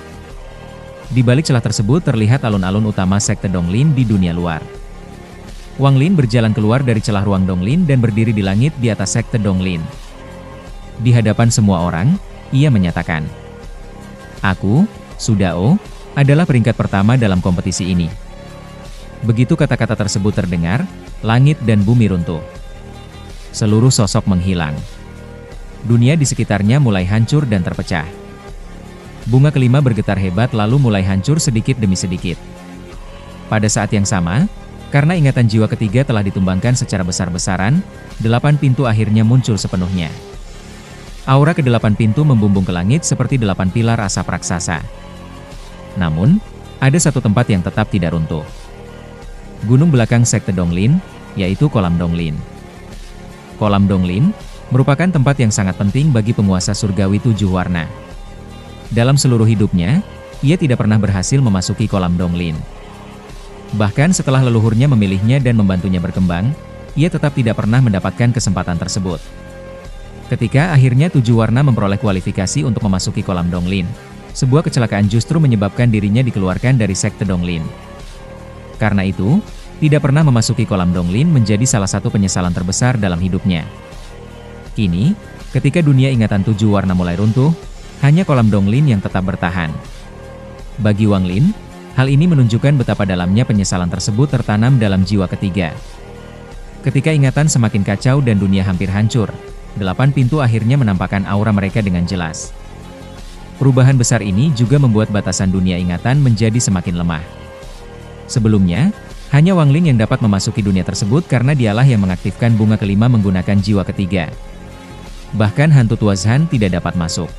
Di balik celah tersebut terlihat alun-alun utama Sekte Donglin di dunia luar. Wang Lin berjalan keluar dari celah ruang Donglin dan berdiri di langit di atas Sekte Donglin. Di hadapan semua orang, ia menyatakan, "Aku, Su Dao, adalah peringkat pertama dalam kompetisi ini." Begitu kata-kata tersebut terdengar, langit dan bumi runtuh. Seluruh sosok menghilang. Dunia di sekitarnya mulai hancur dan terpecah. Bunga kelima bergetar hebat lalu mulai hancur sedikit demi sedikit. Pada saat yang sama, karena ingatan jiwa ketiga telah ditumbangkan secara besar-besaran, 8 pintu akhirnya muncul sepenuhnya. Aura ke-8 pintu membumbung ke langit seperti 8 pilar asap raksasa. Namun, ada satu tempat yang tetap tidak runtuh. Gunung belakang Sekte Donglin, yaitu Kolam Donglin. Kolam Donglin merupakan tempat yang sangat penting bagi penguasa surgawi 7 warna. Dalam seluruh hidupnya, ia tidak pernah berhasil memasuki Kolam Donglin. Bahkan setelah leluhurnya memilihnya dan membantunya berkembang, ia tetap tidak pernah mendapatkan kesempatan tersebut. Ketika akhirnya 7 warna memperoleh kualifikasi untuk memasuki Kolam Donglin, sebuah kecelakaan justru menyebabkan dirinya dikeluarkan dari Sekte Donglin. Karena itu, tidak pernah memasuki Kolam Donglin menjadi salah satu penyesalan terbesar dalam hidupnya. Kini, ketika dunia ingatan 7 warna mulai runtuh, hanya Kolam Donglin yang tetap bertahan. Bagi Wang Lin, hal ini menunjukkan betapa dalamnya penyesalan tersebut tertanam dalam jiwa ketiga. Ketika ingatan semakin kacau dan dunia hampir hancur, 8 pintu akhirnya menampakkan aura mereka dengan jelas. Perubahan besar ini juga membuat batasan dunia ingatan menjadi semakin lemah. Sebelumnya, hanya Wang Lin yang dapat memasuki dunia tersebut karena dialah yang mengaktifkan bunga kelima menggunakan jiwa ketiga. Bahkan hantu Tuazhan tidak dapat masuk.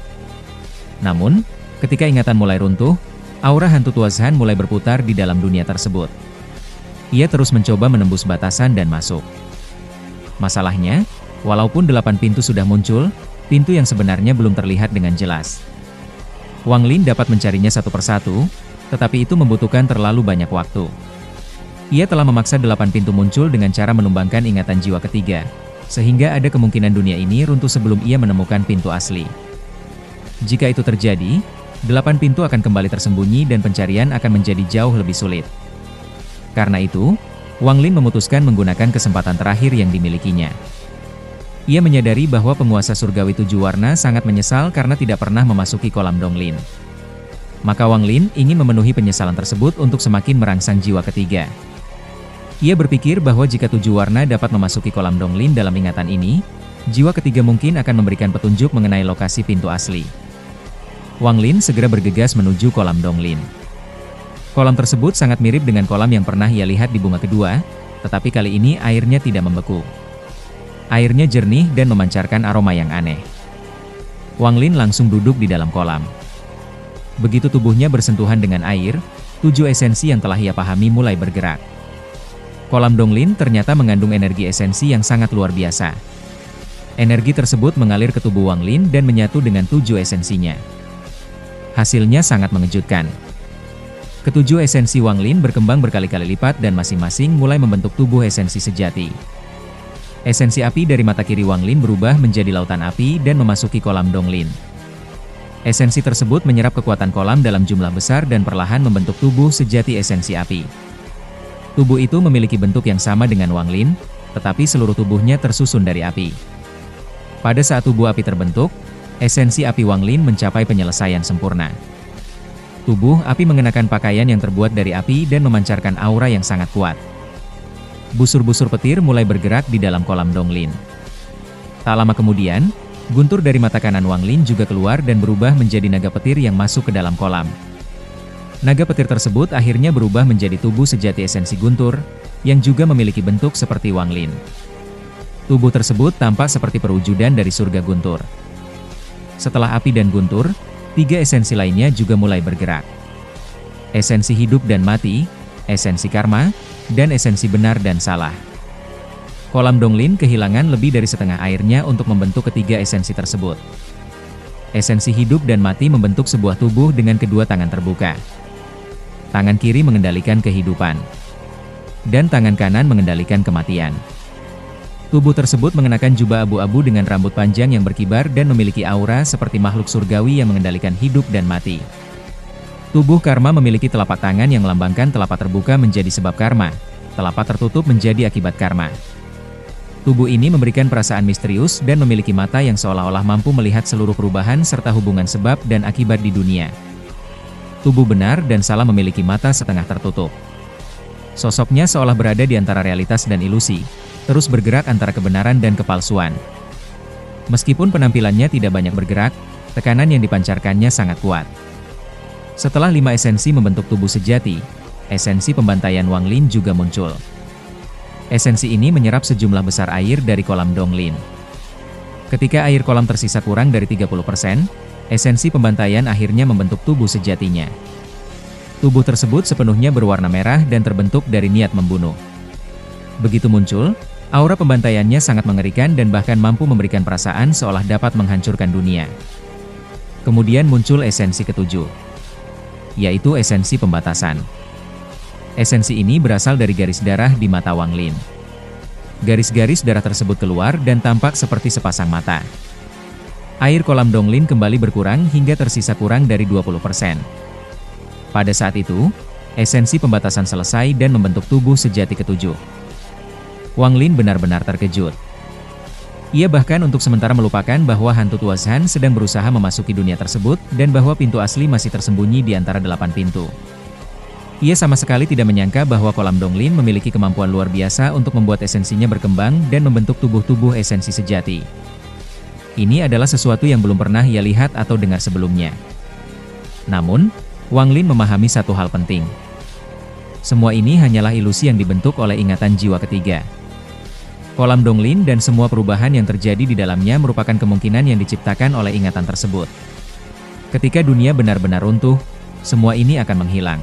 Namun, ketika ingatan mulai runtuh, aura hantu Tuazhan mulai berputar di dalam dunia tersebut. Ia terus mencoba menembus batasan dan masuk. Masalahnya, walaupun 8 pintu sudah muncul, pintu yang sebenarnya belum terlihat dengan jelas. Wang Lin dapat mencarinya satu persatu, tetapi itu membutuhkan terlalu banyak waktu. Ia telah memaksa 8 pintu muncul dengan cara menumbangkan ingatan jiwa ketiga, sehingga ada kemungkinan dunia ini runtuh sebelum ia menemukan pintu asli. Jika itu terjadi, 8 pintu akan kembali tersembunyi dan pencarian akan menjadi jauh lebih sulit. Karena itu, Wang Lin memutuskan menggunakan kesempatan terakhir yang dimilikinya. Ia menyadari bahwa penguasa surgawi 7 warna sangat menyesal karena tidak pernah memasuki Kolam Donglin. Maka Wang Lin ingin memenuhi penyesalan tersebut untuk semakin merangsang jiwa ketiga. Ia berpikir bahwa jika 7 warna dapat memasuki Kolam Donglin dalam ingatan ini, jiwa ketiga mungkin akan memberikan petunjuk mengenai lokasi pintu asli. Wang Lin segera bergegas menuju Kolam Donglin. Kolam tersebut sangat mirip dengan kolam yang pernah ia lihat di bunga kedua, tetapi kali ini airnya tidak membeku. Airnya jernih dan memancarkan aroma yang aneh. Wang Lin langsung duduk di dalam kolam. Begitu tubuhnya bersentuhan dengan air, 7 esensi yang telah ia pahami mulai bergerak. Kolam Donglin ternyata mengandung energi esensi yang sangat luar biasa. Energi tersebut mengalir ke tubuh Wang Lin dan menyatu dengan 7 esensinya. Hasilnya sangat mengejutkan. Ketujuh esensi Wang Lin berkembang berkali-kali lipat dan masing-masing mulai membentuk tubuh esensi sejati. Esensi api dari mata kiri Wang Lin berubah menjadi lautan api dan memasuki Kolam Donglin. Esensi tersebut menyerap kekuatan kolam dalam jumlah besar dan perlahan membentuk tubuh sejati esensi api. Tubuh itu memiliki bentuk yang sama dengan Wang Lin, tetapi seluruh tubuhnya tersusun dari api. Pada saat tubuh api terbentuk, esensi api Wang Lin mencapai penyelesaian sempurna. Tubuh api mengenakan pakaian yang terbuat dari api dan memancarkan aura yang sangat kuat. Busur-busur petir mulai bergerak di dalam Kolam Donglin. Tak lama kemudian, guntur dari mata kanan Wang Lin juga keluar dan berubah menjadi naga petir yang masuk ke dalam kolam. Naga petir tersebut akhirnya berubah menjadi tubuh sejati esensi guntur, yang juga memiliki bentuk seperti Wang Lin. Tubuh tersebut tampak seperti perwujudan dari surga guntur. Setelah api dan guntur, 3 esensi lainnya juga mulai bergerak. Esensi hidup dan mati, esensi karma, dan esensi benar dan salah. Kolam Donglin kehilangan lebih dari setengah airnya untuk membentuk ketiga esensi tersebut. Esensi hidup dan mati membentuk sebuah tubuh dengan kedua tangan terbuka. Tangan kiri mengendalikan kehidupan, dan tangan kanan mengendalikan kematian. Tubuh tersebut mengenakan jubah abu-abu dengan rambut panjang yang berkibar dan memiliki aura seperti makhluk surgawi yang mengendalikan hidup dan mati. Tubuh karma memiliki telapak tangan yang melambangkan telapak terbuka menjadi sebab karma, telapak tertutup menjadi akibat karma. Tubuh ini memberikan perasaan misterius dan memiliki mata yang seolah-olah mampu melihat seluruh perubahan serta hubungan sebab dan akibat di dunia. Tubuh benar dan salah memiliki mata setengah tertutup. Sosoknya seolah berada di antara realitas dan ilusi, terus bergerak antara kebenaran dan kepalsuan. Meskipun penampilannya tidak banyak bergerak, tekanan yang dipancarkannya sangat kuat. Setelah 5 esensi membentuk tubuh sejati, esensi pembantaian Wang Lin juga muncul. Esensi ini menyerap sejumlah besar air dari kolam Donglin. Ketika air kolam tersisa kurang dari 30%, esensi pembantaian akhirnya membentuk tubuh sejatinya. Tubuh tersebut sepenuhnya berwarna merah dan terbentuk dari niat membunuh. Begitu muncul, aura pembantaiannya sangat mengerikan dan bahkan mampu memberikan perasaan seolah dapat menghancurkan dunia. Kemudian muncul esensi ketujuh, yaitu esensi pembatasan. Esensi ini berasal dari garis darah di mata Wang Lin. Garis-garis darah tersebut keluar dan tampak seperti sepasang mata. Air kolam Donglin kembali berkurang hingga tersisa kurang dari 20%. Pada saat itu, esensi pembatasan selesai dan membentuk tubuh sejati ketujuh. Wang Lin benar-benar terkejut. Ia bahkan untuk sementara melupakan bahwa hantu Tuazhan sedang berusaha memasuki dunia tersebut dan bahwa pintu asli masih tersembunyi di antara 8 pintu. Ia sama sekali tidak menyangka bahwa kolam Donglin memiliki kemampuan luar biasa untuk membuat esensinya berkembang dan membentuk tubuh-tubuh esensi sejati. Ini adalah sesuatu yang belum pernah ia lihat atau dengar sebelumnya. Namun, Wang Lin memahami satu hal penting. Semua ini hanyalah ilusi yang dibentuk oleh ingatan jiwa ketiga. Kolam Donglin dan semua perubahan yang terjadi di dalamnya merupakan kemungkinan yang diciptakan oleh ingatan tersebut. Ketika dunia benar-benar runtuh, semua ini akan menghilang.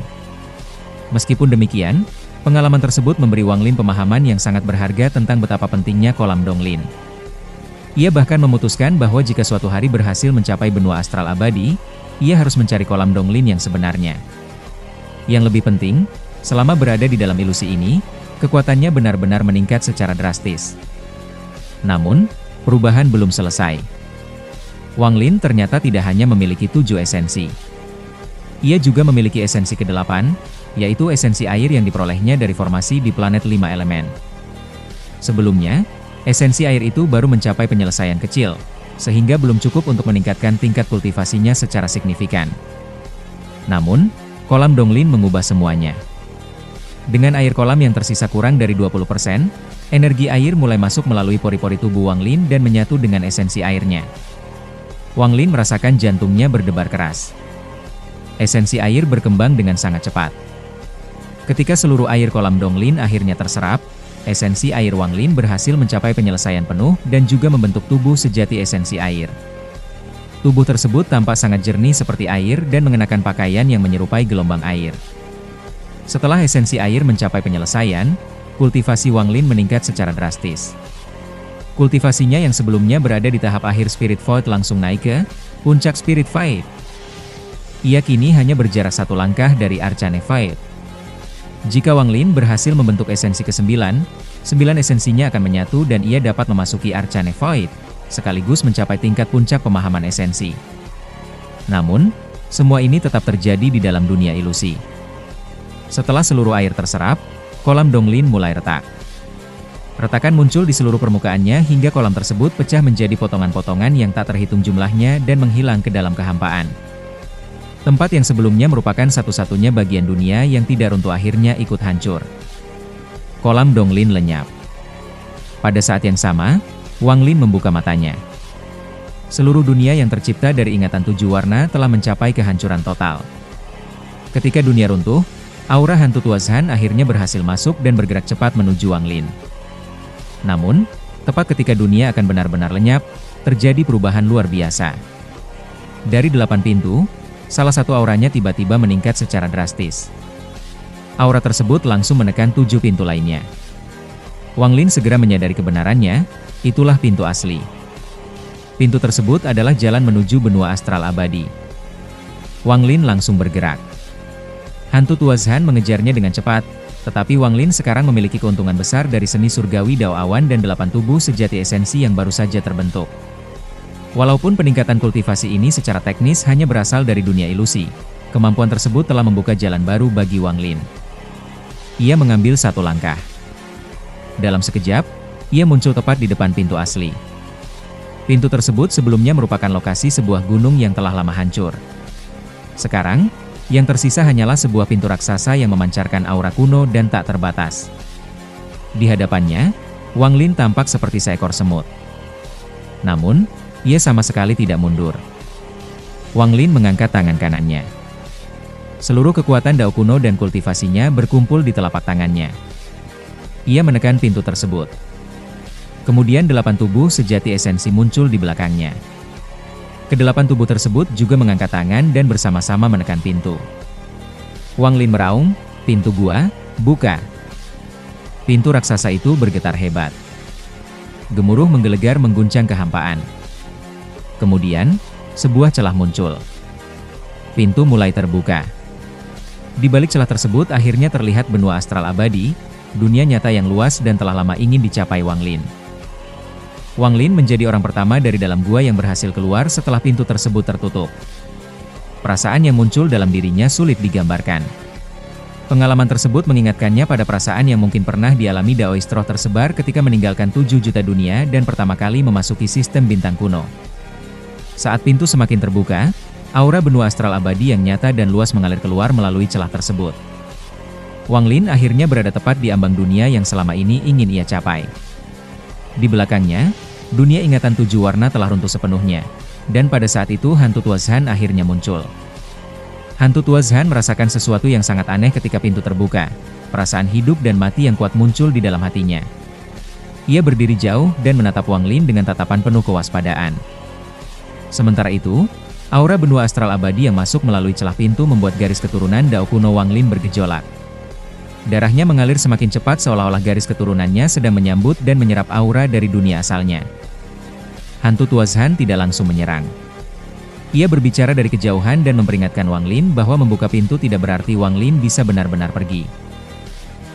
Meskipun demikian, pengalaman tersebut memberi Wang Lin pemahaman yang sangat berharga tentang betapa pentingnya kolam Donglin. Ia bahkan memutuskan bahwa jika suatu hari berhasil mencapai benua astral abadi, ia harus mencari kolam Donglin yang sebenarnya. Yang lebih penting, selama berada di dalam ilusi ini, kekuatannya benar-benar meningkat secara drastis. Namun, perubahan belum selesai. Wang Lin ternyata tidak hanya memiliki 7 esensi. Ia juga memiliki esensi ke-8, yaitu esensi air yang diperolehnya dari formasi di planet 5 elemen. Sebelumnya, esensi air itu baru mencapai penyelesaian kecil, sehingga belum cukup untuk meningkatkan tingkat kultivasinya secara signifikan. Namun, kolam Donglin mengubah semuanya. Dengan air kolam yang tersisa kurang dari 20%, energi air mulai masuk melalui pori-pori tubuh Wang Lin dan menyatu dengan esensi airnya. Wang Lin merasakan jantungnya berdebar keras. Esensi air berkembang dengan sangat cepat. Ketika seluruh air kolam Donglin akhirnya terserap, esensi air Wang Lin berhasil mencapai penyelesaian penuh dan juga membentuk tubuh sejati esensi air. Tubuh tersebut tampak sangat jernih seperti air dan mengenakan pakaian yang menyerupai gelombang air. Setelah esensi air mencapai penyelesaian, kultivasi Wang Lin meningkat secara drastis. Kultivasinya yang sebelumnya berada di tahap akhir Spirit Void langsung naik ke puncak Spirit Void. Ia kini hanya berjarak 1 langkah dari Arcane Void. Jika Wang Lin berhasil membentuk esensi ke-9, 9 esensinya akan menyatu dan ia dapat memasuki Arcane Void, sekaligus mencapai tingkat puncak pemahaman esensi. Namun, semua ini tetap terjadi di dalam dunia ilusi. Setelah seluruh air terserap, kolam Donglin mulai retak. Retakan muncul di seluruh permukaannya hingga kolam tersebut pecah menjadi potongan-potongan yang tak terhitung jumlahnya dan menghilang ke dalam kehampaan. Tempat yang sebelumnya merupakan satu-satunya bagian dunia yang tidak runtuh akhirnya ikut hancur. Kolam Donglin lenyap. Pada saat yang sama, Wang Lin membuka matanya. Seluruh dunia yang tercipta dari ingatan 7 warna telah mencapai kehancuran total. Ketika dunia runtuh, aura hantu Tuazhan akhirnya berhasil masuk dan bergerak cepat menuju Wang Lin. Namun, tepat ketika dunia akan benar-benar lenyap, terjadi perubahan luar biasa. Dari 8 pintu, salah satu auranya tiba-tiba meningkat secara drastis. Aura tersebut langsung menekan 7 pintu lainnya. Wang Lin segera menyadari kebenarannya, itulah pintu asli. Pintu tersebut adalah jalan menuju benua astral abadi. Wang Lin langsung bergerak. Hantu tua Zhan mengejarnya dengan cepat, tetapi Wang Lin sekarang memiliki keuntungan besar dari seni surgawi Dao Awan dan 8 tubuh sejati esensi yang baru saja terbentuk. Walaupun peningkatan kultivasi ini secara teknis hanya berasal dari dunia ilusi, kemampuan tersebut telah membuka jalan baru bagi Wang Lin. Ia mengambil satu langkah. Dalam sekejap, ia muncul tepat di depan pintu asli. Pintu tersebut sebelumnya merupakan lokasi sebuah gunung yang telah lama hancur. Sekarang, yang tersisa hanyalah sebuah pintu raksasa yang memancarkan aura kuno dan tak terbatas. Di hadapannya, Wang Lin tampak seperti seekor semut. Namun, ia sama sekali tidak mundur. Wang Lin mengangkat tangan kanannya. Seluruh kekuatan Dao kuno dan kultivasinya berkumpul di telapak tangannya. Ia menekan pintu tersebut. Kemudian 8 tubuh sejati esensi muncul di belakangnya. Kedelapan tubuh tersebut juga mengangkat tangan dan bersama-sama menekan pintu. Wang Lin meraung, "Pintu gua, buka." Pintu raksasa itu bergetar hebat. Gemuruh menggelegar mengguncang kehampaan. Kemudian, sebuah celah muncul. Pintu mulai terbuka. Di balik celah tersebut akhirnya terlihat benua astral abadi, dunia nyata yang luas dan telah lama ingin dicapai Wang Lin. Wang Lin menjadi orang pertama dari dalam gua yang berhasil keluar setelah pintu tersebut tertutup. Perasaan yang muncul dalam dirinya sulit digambarkan. Pengalaman tersebut mengingatkannya pada perasaan yang mungkin pernah dialami Daoistro tersebar ketika meninggalkan 7 juta dunia dan pertama kali memasuki sistem bintang kuno. Saat pintu semakin terbuka, aura benua astral abadi yang nyata dan luas mengalir keluar melalui celah tersebut. Wang Lin akhirnya berada tepat di ambang dunia yang selama ini ingin ia capai. Di belakangnya, dunia ingatan 7 warna telah runtuh sepenuhnya, dan pada saat itu hantu tua Zhan akhirnya muncul. Hantu tua Zhan merasakan sesuatu yang sangat aneh ketika pintu terbuka. Perasaan hidup dan mati yang kuat muncul di dalam hatinya. Ia berdiri jauh dan menatap Wang Lin dengan tatapan penuh kewaspadaan. Sementara itu, aura benua astral abadi yang masuk melalui celah pintu membuat garis keturunan Dao kuno Wang Lin bergejolak. Darahnya mengalir semakin cepat seolah-olah garis keturunannya sedang menyambut dan menyerap aura dari dunia asalnya. Hantu tua Zhan tidak langsung menyerang. Ia berbicara dari kejauhan dan memperingatkan Wang Lin bahwa membuka pintu tidak berarti Wang Lin bisa benar-benar pergi.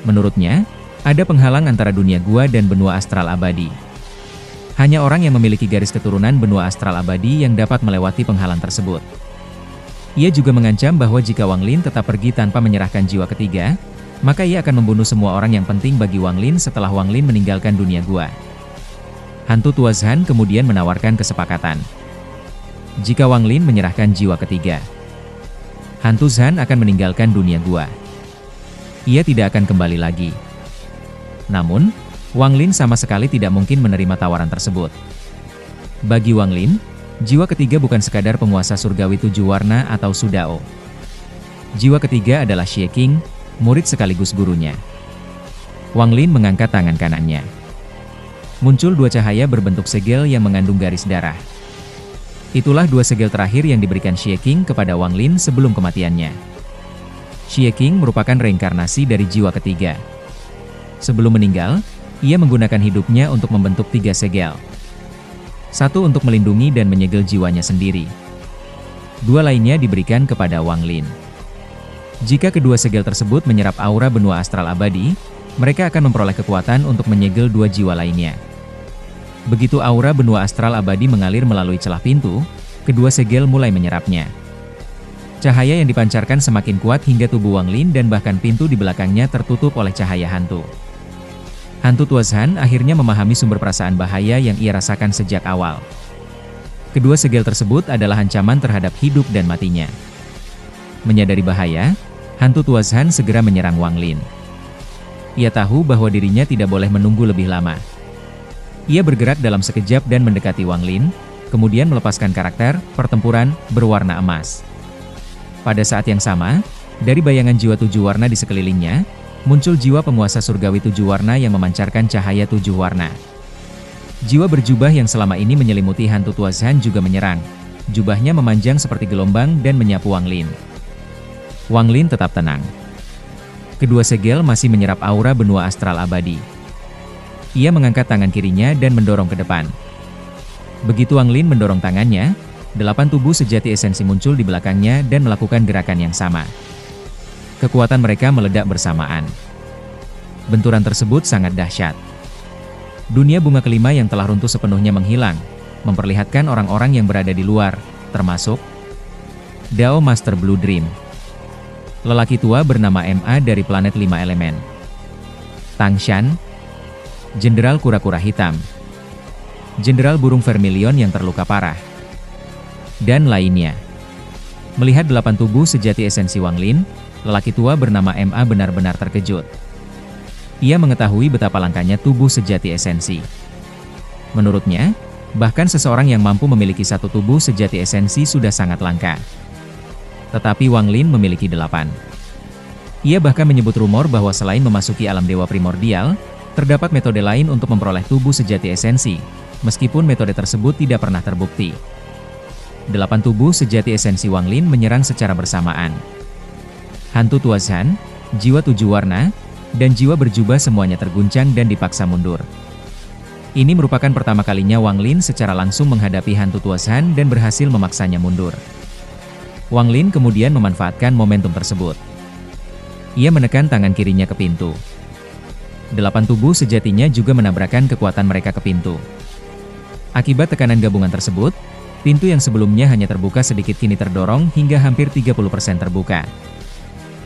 Menurutnya, ada penghalang antara dunia gua dan benua astral abadi. Hanya orang yang memiliki garis keturunan benua astral abadi yang dapat melewati penghalang tersebut. Ia juga mengancam bahwa jika Wang Lin tetap pergi tanpa menyerahkan jiwa ketiga, maka ia akan membunuh semua orang yang penting bagi Wang Lin setelah Wang Lin meninggalkan dunia gua. Hantu tua Zhan kemudian menawarkan kesepakatan. Jika Wang Lin menyerahkan jiwa ketiga, hantu Zhan akan meninggalkan dunia gua. Ia tidak akan kembali lagi. Namun, Wang Lin sama sekali tidak mungkin menerima tawaran tersebut. Bagi Wang Lin, jiwa ketiga bukan sekadar penguasa surgawi 7 warna atau Sudao. Jiwa ketiga adalah Xie King, murid sekaligus gurunya. Wang Lin mengangkat tangan kanannya. Muncul 2 cahaya berbentuk segel yang mengandung garis darah. Itulah 2 segel terakhir yang diberikan Xie King kepada Wang Lin sebelum kematiannya. Xie King merupakan reinkarnasi dari jiwa ketiga. Sebelum meninggal, ia menggunakan hidupnya untuk membentuk 3 segel. 1 untuk melindungi dan menyegel jiwanya sendiri. 2 lainnya diberikan kepada Wang Lin. Jika kedua segel tersebut menyerap aura benua astral abadi, mereka akan memperoleh kekuatan untuk menyegel 2 jiwa lainnya. Begitu aura benua astral abadi mengalir melalui celah pintu, kedua segel mulai menyerapnya. Cahaya yang dipancarkan semakin kuat hingga tubuh Wang Lin dan bahkan pintu di belakangnya tertutup oleh cahaya hantu. Hantu tua Zhan akhirnya memahami sumber perasaan bahaya yang ia rasakan sejak awal. Kedua segel tersebut adalah ancaman terhadap hidup dan matinya. Menyadari bahaya, hantu tua Zhan segera menyerang Wang Lin. Ia tahu bahwa dirinya tidak boleh menunggu lebih lama. Ia bergerak dalam sekejap dan mendekati Wang Lin, kemudian melepaskan karakter pertempuran berwarna emas. Pada saat yang sama, dari bayangan jiwa 7 warna di sekelilingnya, muncul jiwa penguasa surgawi 7 warna yang memancarkan cahaya 7 warna. Jiwa berjubah yang selama ini menyelimuti hantu tua Zhan juga menyerang. Jubahnya memanjang seperti gelombang dan menyapu Wang Lin. Wang Lin tetap tenang. Kedua segel masih menyerap aura benua astral abadi. Ia mengangkat tangan kirinya dan mendorong ke depan. Begitu Wang Lin mendorong tangannya, 8 tubuh sejati esensi muncul di belakangnya dan melakukan gerakan yang sama. Kekuatan mereka meledak bersamaan. Benturan tersebut sangat dahsyat. Dunia bunga kelima yang telah runtuh sepenuhnya menghilang, memperlihatkan orang-orang yang berada di luar, termasuk Dao Master Blue Dream. Lelaki tua bernama MA dari planet 5 elemen. Tang Shan, Jenderal Kura-Kura Hitam, Jenderal Burung Vermilion yang terluka parah, dan lainnya. Melihat 8 tubuh sejati esensi Wang Lin, lelaki tua bernama MA benar-benar terkejut. Ia mengetahui betapa langkanya tubuh sejati esensi. Menurutnya, bahkan seseorang yang mampu memiliki satu tubuh sejati esensi sudah sangat langka. Tetapi Wang Lin memiliki 8. Ia bahkan menyebut rumor bahwa selain memasuki alam dewa primordial, terdapat metode lain untuk memperoleh tubuh sejati esensi, meskipun metode tersebut tidak pernah terbukti. 8 tubuh sejati esensi Wang Lin menyerang secara bersamaan. Hantu Tua Zhan, jiwa 7 warna, dan jiwa berjubah semuanya terguncang dan dipaksa mundur. Ini merupakan pertama kalinya Wang Lin secara langsung menghadapi hantu Tua Zhan dan berhasil memaksanya mundur. Wang Lin kemudian memanfaatkan momentum tersebut. Ia menekan tangan kirinya ke pintu. 8 tubuh sejatinya juga menabrakkan kekuatan mereka ke pintu. Akibat tekanan gabungan tersebut, pintu yang sebelumnya hanya terbuka sedikit kini terdorong hingga hampir 30% terbuka.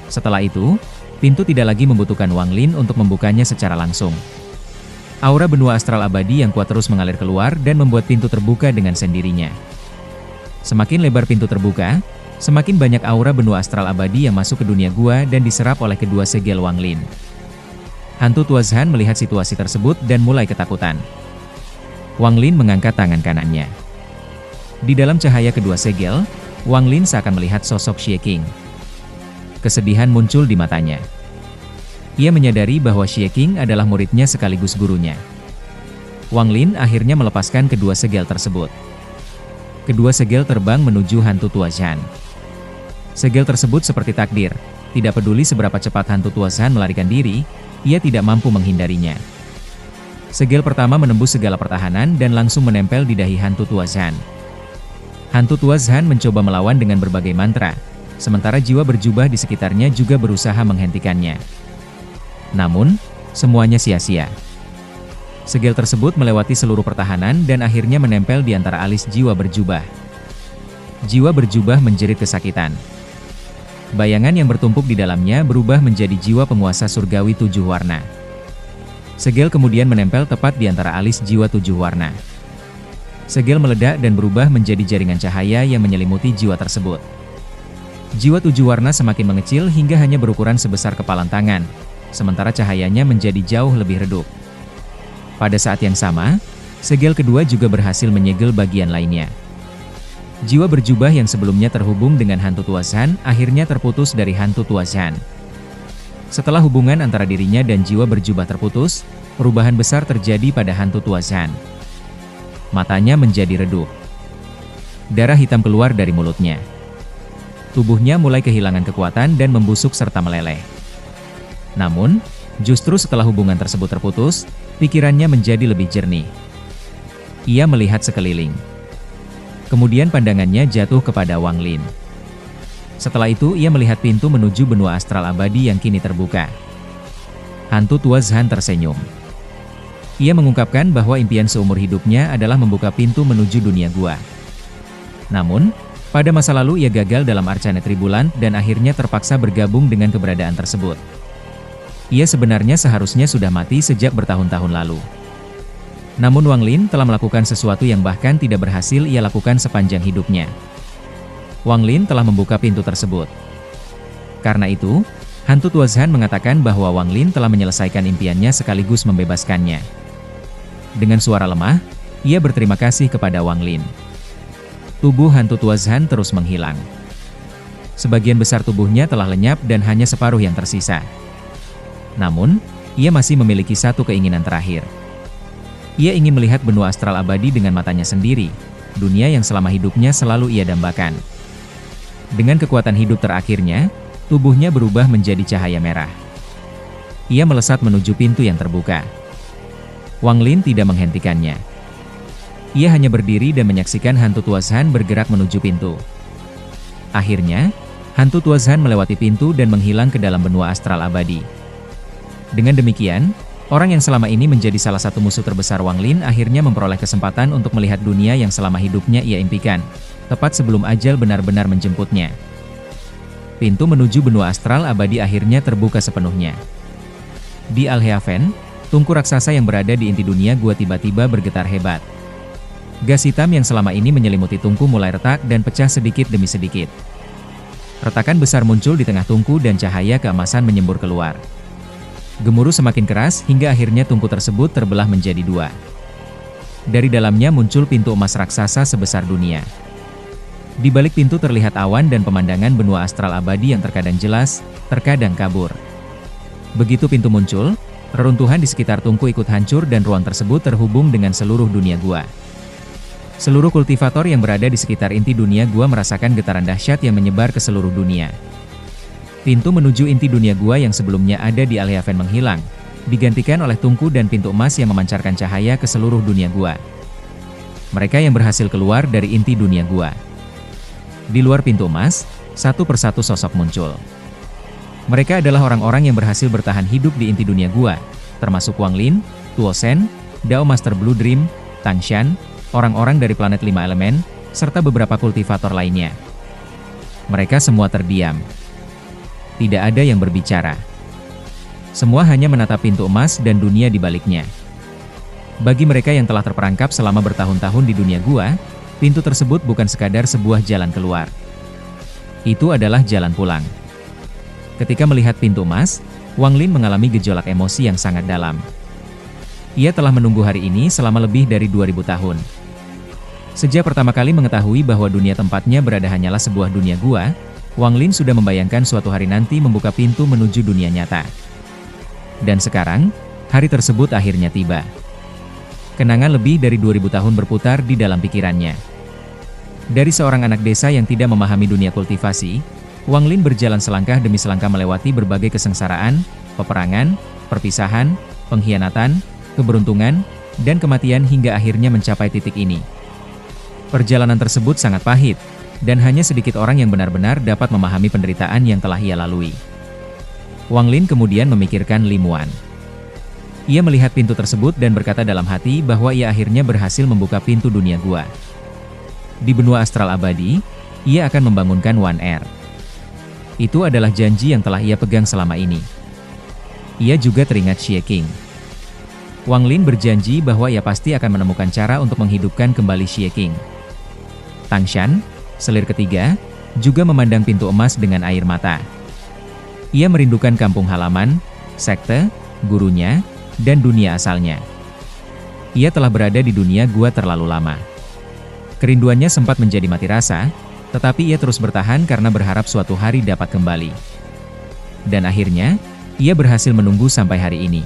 Setelah itu, pintu tidak lagi membutuhkan Wang Lin untuk membukanya secara langsung. Aura benua astral abadi yang kuat terus mengalir keluar dan membuat pintu terbuka dengan sendirinya. Semakin lebar pintu terbuka, semakin banyak aura benua astral abadi yang masuk ke dunia gua dan diserap oleh kedua segel Wang Lin. Hantu Tua Zhan melihat situasi tersebut dan mulai ketakutan. Wang Lin mengangkat tangan kanannya. Di dalam cahaya kedua segel, Wang Lin seakan melihat sosok Xie Qing. Kesedihan muncul di matanya. Ia menyadari bahwa Xie Qing adalah muridnya sekaligus gurunya. Wang Lin akhirnya melepaskan kedua segel tersebut. Kedua segel terbang menuju hantu Tua Zhan. Segel tersebut seperti takdir, tidak peduli seberapa cepat hantu Tua Zhan melarikan diri, ia tidak mampu menghindarinya. Segel pertama menembus segala pertahanan dan langsung menempel di dahi hantu Tua Zhan. Hantu Tua Zhan mencoba melawan dengan berbagai mantra, sementara jiwa berjubah di sekitarnya juga berusaha menghentikannya. Namun, semuanya sia-sia. Segel tersebut melewati seluruh pertahanan dan akhirnya menempel di antara alis jiwa berjubah. Jiwa berjubah menjerit kesakitan. Bayangan yang bertumpuk di dalamnya berubah menjadi jiwa penguasa surgawi 7 warna. Segel kemudian menempel tepat di antara alis jiwa 7 warna. Segel meledak dan berubah menjadi jaringan cahaya yang menyelimuti jiwa tersebut. Jiwa 7 warna semakin mengecil hingga hanya berukuran sebesar kepalan tangan, sementara cahayanya menjadi jauh lebih redup. Pada saat yang sama, segel kedua juga berhasil menyegel bagian lainnya. Jiwa berjubah yang sebelumnya terhubung dengan hantu Tua Zhan akhirnya terputus dari hantu Tua Zhan. Setelah hubungan antara dirinya dan jiwa berjubah terputus, perubahan besar terjadi pada hantu Tua Zhan. Matanya menjadi redup. Darah hitam keluar dari mulutnya. Tubuhnya mulai kehilangan kekuatan dan membusuk serta meleleh. Namun, justru setelah hubungan tersebut terputus, pikirannya menjadi lebih jernih. Ia melihat sekeliling. Kemudian pandangannya jatuh kepada Wang Lin. Setelah itu ia melihat pintu menuju benua astral abadi yang kini terbuka. Hantu Tua Zhan tersenyum. Ia mengungkapkan bahwa impian seumur hidupnya adalah membuka pintu menuju dunia gua. Namun, pada masa lalu ia gagal dalam Arcana Tribulan dan akhirnya terpaksa bergabung dengan keberadaan tersebut. Ia sebenarnya seharusnya sudah mati sejak bertahun-tahun lalu. Namun Wang Lin telah melakukan sesuatu yang bahkan tidak berhasil ia lakukan sepanjang hidupnya. Wang Lin telah membuka pintu tersebut. Karena itu, hantu Tua Zhan mengatakan bahwa Wang Lin telah menyelesaikan impiannya sekaligus membebaskannya. Dengan suara lemah, ia berterima kasih kepada Wang Lin. Tubuh hantu Tua Zhan terus menghilang. Sebagian besar tubuhnya telah lenyap dan hanya separuh yang tersisa. Namun, ia masih memiliki satu keinginan terakhir. Ia ingin melihat benua astral abadi dengan matanya sendiri, dunia yang selama hidupnya selalu ia dambakan. Dengan kekuatan hidup terakhirnya, tubuhnya berubah menjadi cahaya merah. Ia melesat menuju pintu yang terbuka. Wang Lin tidak menghentikannya. Ia hanya berdiri dan menyaksikan hantu Tuazhan bergerak menuju pintu. Akhirnya, hantu Tuazhan melewati pintu dan menghilang ke dalam benua astral abadi. Dengan demikian, orang yang selama ini menjadi salah satu musuh terbesar Wang Lin akhirnya memperoleh kesempatan untuk melihat dunia yang selama hidupnya ia impikan, tepat sebelum ajal benar-benar menjemputnya. Pintu menuju benua astral abadi akhirnya terbuka sepenuhnya. Di Al-Heaven, tungku raksasa yang berada di inti dunia gua tiba-tiba bergetar hebat. Gas hitam yang selama ini menyelimuti tungku mulai retak dan pecah sedikit demi sedikit. Retakan besar muncul di tengah tungku dan cahaya keemasan menyembur keluar. Gemuruh semakin keras hingga akhirnya tungku tersebut terbelah menjadi dua. Dari dalamnya muncul pintu emas raksasa sebesar dunia. Di balik pintu terlihat awan dan pemandangan benua astral abadi yang terkadang jelas, terkadang kabur. Begitu pintu muncul, reruntuhan di sekitar tungku ikut hancur dan ruang tersebut terhubung dengan seluruh dunia gua. Seluruh kultivator yang berada di sekitar inti dunia gua merasakan getaran dahsyat yang menyebar ke seluruh dunia. Pintu menuju inti dunia gua yang sebelumnya ada di Al-Heaven menghilang, digantikan oleh tungku dan pintu emas yang memancarkan cahaya ke seluruh dunia gua. Mereka yang berhasil keluar dari inti dunia gua. Di luar pintu emas, satu persatu sosok muncul. Mereka adalah orang-orang yang berhasil bertahan hidup di inti dunia gua, termasuk Wang Lin, Tuo Shen, Dao Master Blue Dream, Tang Shan, orang-orang dari planet 5 elemen, serta beberapa kultivator lainnya. Mereka semua terdiam. Tidak ada yang berbicara. Semua hanya menatap pintu emas dan dunia di baliknya. Bagi mereka yang telah terperangkap selama bertahun-tahun di dunia gua, pintu tersebut bukan sekadar sebuah jalan keluar. Itu adalah jalan pulang. Ketika melihat pintu emas, Wang Lin mengalami gejolak emosi yang sangat dalam. Ia telah menunggu hari ini selama lebih dari 2000 tahun. Sejak pertama kali mengetahui bahwa dunia tempatnya berada hanyalah sebuah dunia gua, Wang Lin sudah membayangkan suatu hari nanti membuka pintu menuju dunia nyata. Dan sekarang, hari tersebut akhirnya tiba. Kenangan lebih dari 2000 tahun berputar di dalam pikirannya. Dari seorang anak desa yang tidak memahami dunia kultivasi, Wang Lin berjalan selangkah demi selangkah melewati berbagai kesengsaraan, peperangan, perpisahan, pengkhianatan, keberuntungan, dan kematian hingga akhirnya mencapai titik ini. Perjalanan tersebut sangat pahit, dan hanya sedikit orang yang benar-benar dapat memahami penderitaan yang telah ia lalui. Wang Lin kemudian memikirkan Li Muan. Ia melihat pintu tersebut dan berkata dalam hati bahwa ia akhirnya berhasil membuka pintu dunia gua. Di benua astral abadi, ia akan membangunkan One Air. Itu adalah janji yang telah ia pegang selama ini. Ia juga teringat Xie King. Wang Lin berjanji bahwa ia pasti akan menemukan cara untuk menghidupkan kembali Xie King. Tang Shan, selir ketiga, juga memandang pintu emas dengan air mata. Ia merindukan kampung halaman, sekte, gurunya, dan dunia asalnya. Ia telah berada di dunia gua terlalu lama. Kerinduannya sempat menjadi mati rasa, tetapi ia terus bertahan karena berharap suatu hari dapat kembali. Dan akhirnya, ia berhasil menunggu sampai hari ini.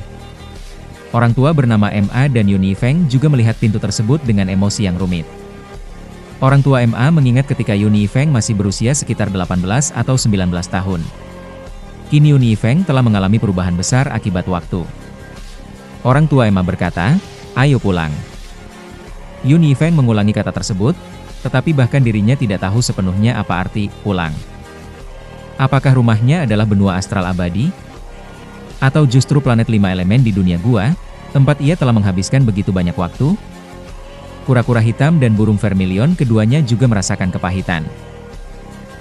Orang tua bernama Ma dan Yuni Feng juga melihat pintu tersebut dengan emosi yang rumit. Orang tua Ma mengingat ketika Yuni Feng masih berusia sekitar 18 atau 19 tahun. Kini Yuni Feng telah mengalami perubahan besar akibat waktu. Orang tua Emma berkata, "Ayo pulang." Yuni Feng mengulangi kata tersebut, tetapi bahkan dirinya tidak tahu sepenuhnya apa arti pulang. Apakah rumahnya adalah benua astral abadi? Atau justru planet 5 elemen di dunia gua, tempat ia telah menghabiskan begitu banyak waktu? Kura-kura hitam dan burung vermilion keduanya juga merasakan kepahitan.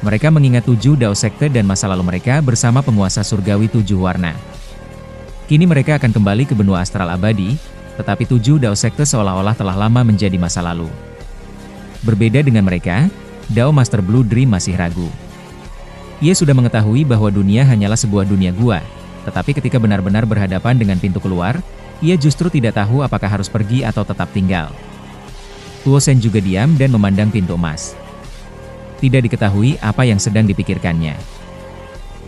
Mereka mengingat 7 Dao Sekte dan masa lalu mereka bersama penguasa surgawi 7 warna. Kini mereka akan kembali ke benua astral abadi, tetapi 7 Dao Sekte seolah-olah telah lama menjadi masa lalu. Berbeda dengan mereka, Dao Master Blue Dream masih ragu. Ia sudah mengetahui bahwa dunia hanyalah sebuah dunia gua, tetapi ketika benar-benar berhadapan dengan pintu keluar, ia justru tidak tahu apakah harus pergi atau tetap tinggal. Tuo Shen juga diam dan memandang pintu emas. Tidak diketahui apa yang sedang dipikirkannya.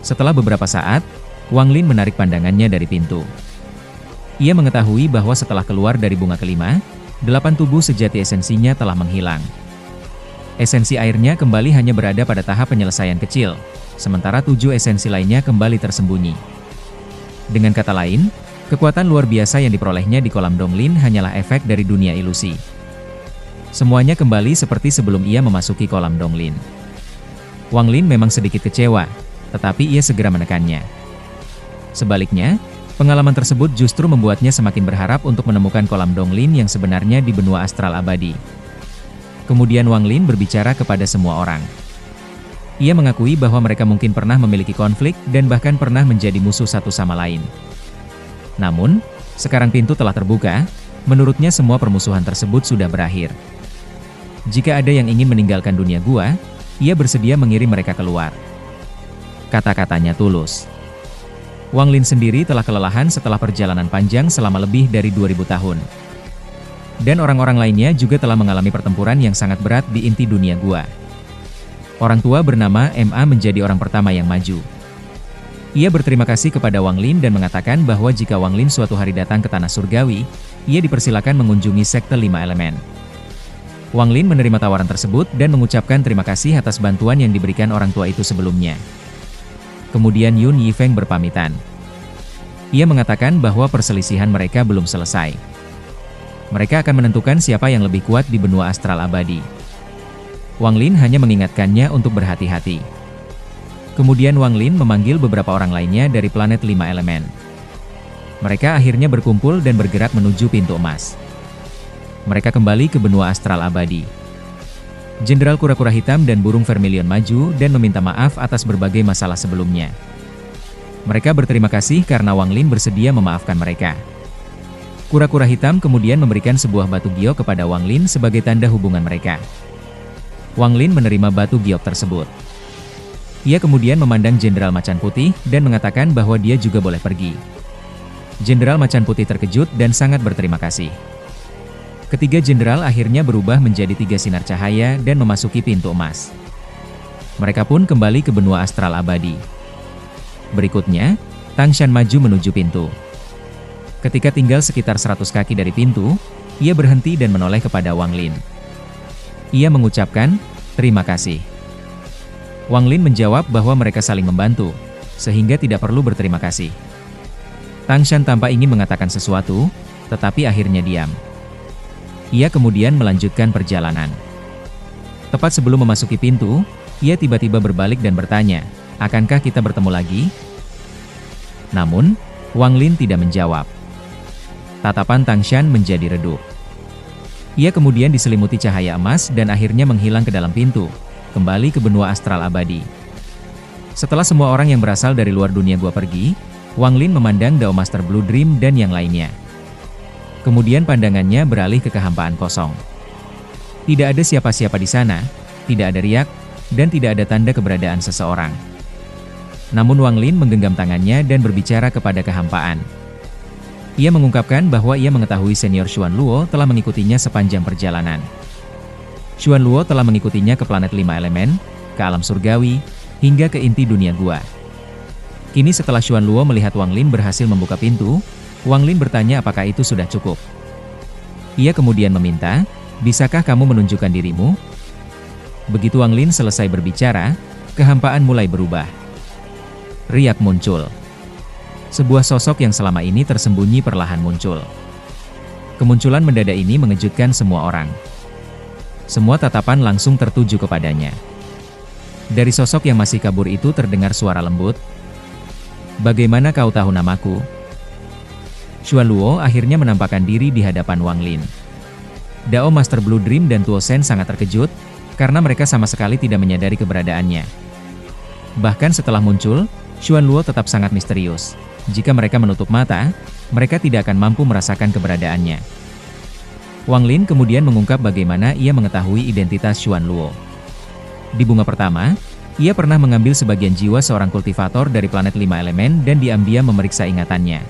Setelah beberapa saat, Wang Lin menarik pandangannya dari pintu. Ia mengetahui bahwa setelah keluar dari bunga kelima, 8 tubuh sejati esensinya telah menghilang. Esensi airnya kembali hanya berada pada tahap penyelesaian kecil, sementara 7 esensi lainnya kembali tersembunyi. Dengan kata lain, kekuatan luar biasa yang diperolehnya di kolam Donglin hanyalah efek dari dunia ilusi. Semuanya kembali seperti sebelum ia memasuki kolam Donglin. Wang Lin memang sedikit kecewa, tetapi ia segera menekannya. Sebaliknya, pengalaman tersebut justru membuatnya semakin berharap untuk menemukan kolam Donglin yang sebenarnya di benua astral abadi. Kemudian Wang Lin berbicara kepada semua orang. Ia mengakui bahwa mereka mungkin pernah memiliki konflik dan bahkan pernah menjadi musuh satu sama lain. Namun, sekarang pintu telah terbuka, menurutnya semua permusuhan tersebut sudah berakhir. Jika ada yang ingin meninggalkan dunia gua, ia bersedia mengirim mereka keluar. Kata-katanya tulus. Wang Lin sendiri telah kelelahan setelah perjalanan panjang selama lebih dari 2000 tahun. Dan orang-orang lainnya juga telah mengalami pertempuran yang sangat berat di inti dunia gua. Orang tua bernama Ma menjadi orang pertama yang maju. Ia berterima kasih kepada Wang Lin dan mengatakan bahwa jika Wang Lin suatu hari datang ke tanah surgawi, ia dipersilakan mengunjungi sekte 5 elemen. Wang Lin menerima tawaran tersebut dan mengucapkan terima kasih atas bantuan yang diberikan orang tua itu sebelumnya. Kemudian Yun Yifeng berpamitan. Ia mengatakan bahwa perselisihan mereka belum selesai. Mereka akan menentukan siapa yang lebih kuat di benua astral abadi. Wang Lin hanya mengingatkannya untuk berhati-hati. Kemudian Wang Lin memanggil beberapa orang lainnya dari planet 5 elemen. Mereka akhirnya berkumpul dan bergerak menuju pintu emas. Mereka kembali ke benua astral abadi. Jenderal Kura-Kura Hitam dan Burung Vermilion maju dan meminta maaf atas berbagai masalah sebelumnya. Mereka berterima kasih karena Wang Lin bersedia memaafkan mereka. Kura-Kura Hitam kemudian memberikan sebuah batu giok kepada Wang Lin sebagai tanda hubungan mereka. Wang Lin menerima batu giok tersebut. Ia kemudian memandang Jenderal Macan Putih dan mengatakan bahwa dia juga boleh pergi. Jenderal Macan Putih terkejut dan sangat berterima kasih. Ketiga jenderal akhirnya berubah menjadi 3 sinar cahaya dan memasuki pintu emas. Mereka pun kembali ke benua astral abadi. Berikutnya, Tang Shan maju menuju pintu. Ketika tinggal sekitar 100 kaki dari pintu, ia berhenti dan menoleh kepada Wang Lin. Ia mengucapkan, "Terima kasih." Wang Lin menjawab bahwa mereka saling membantu, sehingga tidak perlu berterima kasih. Tang Shan tampak ingin mengatakan sesuatu, tetapi akhirnya diam. Ia kemudian melanjutkan perjalanan. Tepat sebelum memasuki pintu, ia tiba-tiba berbalik dan bertanya, "Akankah kita bertemu lagi?" Namun, Wang Lin tidak menjawab. Tatapan Tang Shan menjadi redup. Ia kemudian diselimuti cahaya emas dan akhirnya menghilang ke dalam pintu, kembali ke benua astral abadi. Setelah semua orang yang berasal dari luar dunia gua pergi, Wang Lin memandang Dao Master Blue Dream dan yang lainnya. Kemudian pandangannya beralih ke kehampaan kosong. Tidak ada siapa-siapa di sana, tidak ada riak, dan tidak ada tanda keberadaan seseorang. Namun Wang Lin menggenggam tangannya dan berbicara kepada kehampaan. Ia mengungkapkan bahwa ia mengetahui senior Xuan Luo telah mengikutinya sepanjang perjalanan. Xuan Luo telah mengikutinya ke planet 5 elemen, ke alam surgawi, hingga ke inti dunia gua. Kini setelah Xuan Luo melihat Wang Lin berhasil membuka pintu, Wang Lin bertanya apakah itu sudah cukup. Ia kemudian meminta, "Bisakah kamu menunjukkan dirimu?" Begitu Wang Lin selesai berbicara, kehampaan mulai berubah. Riak muncul. Sebuah sosok yang selama ini tersembunyi perlahan muncul. Kemunculan mendadak ini mengejutkan semua orang. Semua tatapan langsung tertuju kepadanya. Dari sosok yang masih kabur itu terdengar suara lembut. "Bagaimana kau tahu namaku?" Xuan Luo akhirnya menampakkan diri di hadapan Wang Lin. Dao Master Blue Dream dan Tuo Shen sangat terkejut, karena mereka sama sekali tidak menyadari keberadaannya. Bahkan setelah muncul, Xuan Luo tetap sangat misterius. Jika mereka menutup mata, mereka tidak akan mampu merasakan keberadaannya. Wang Lin kemudian mengungkap bagaimana ia mengetahui identitas Xuan Luo. Di bunga pertama, ia pernah mengambil sebagian jiwa seorang kultivator dari planet 5 elemen dan diam-diam memeriksa ingatannya.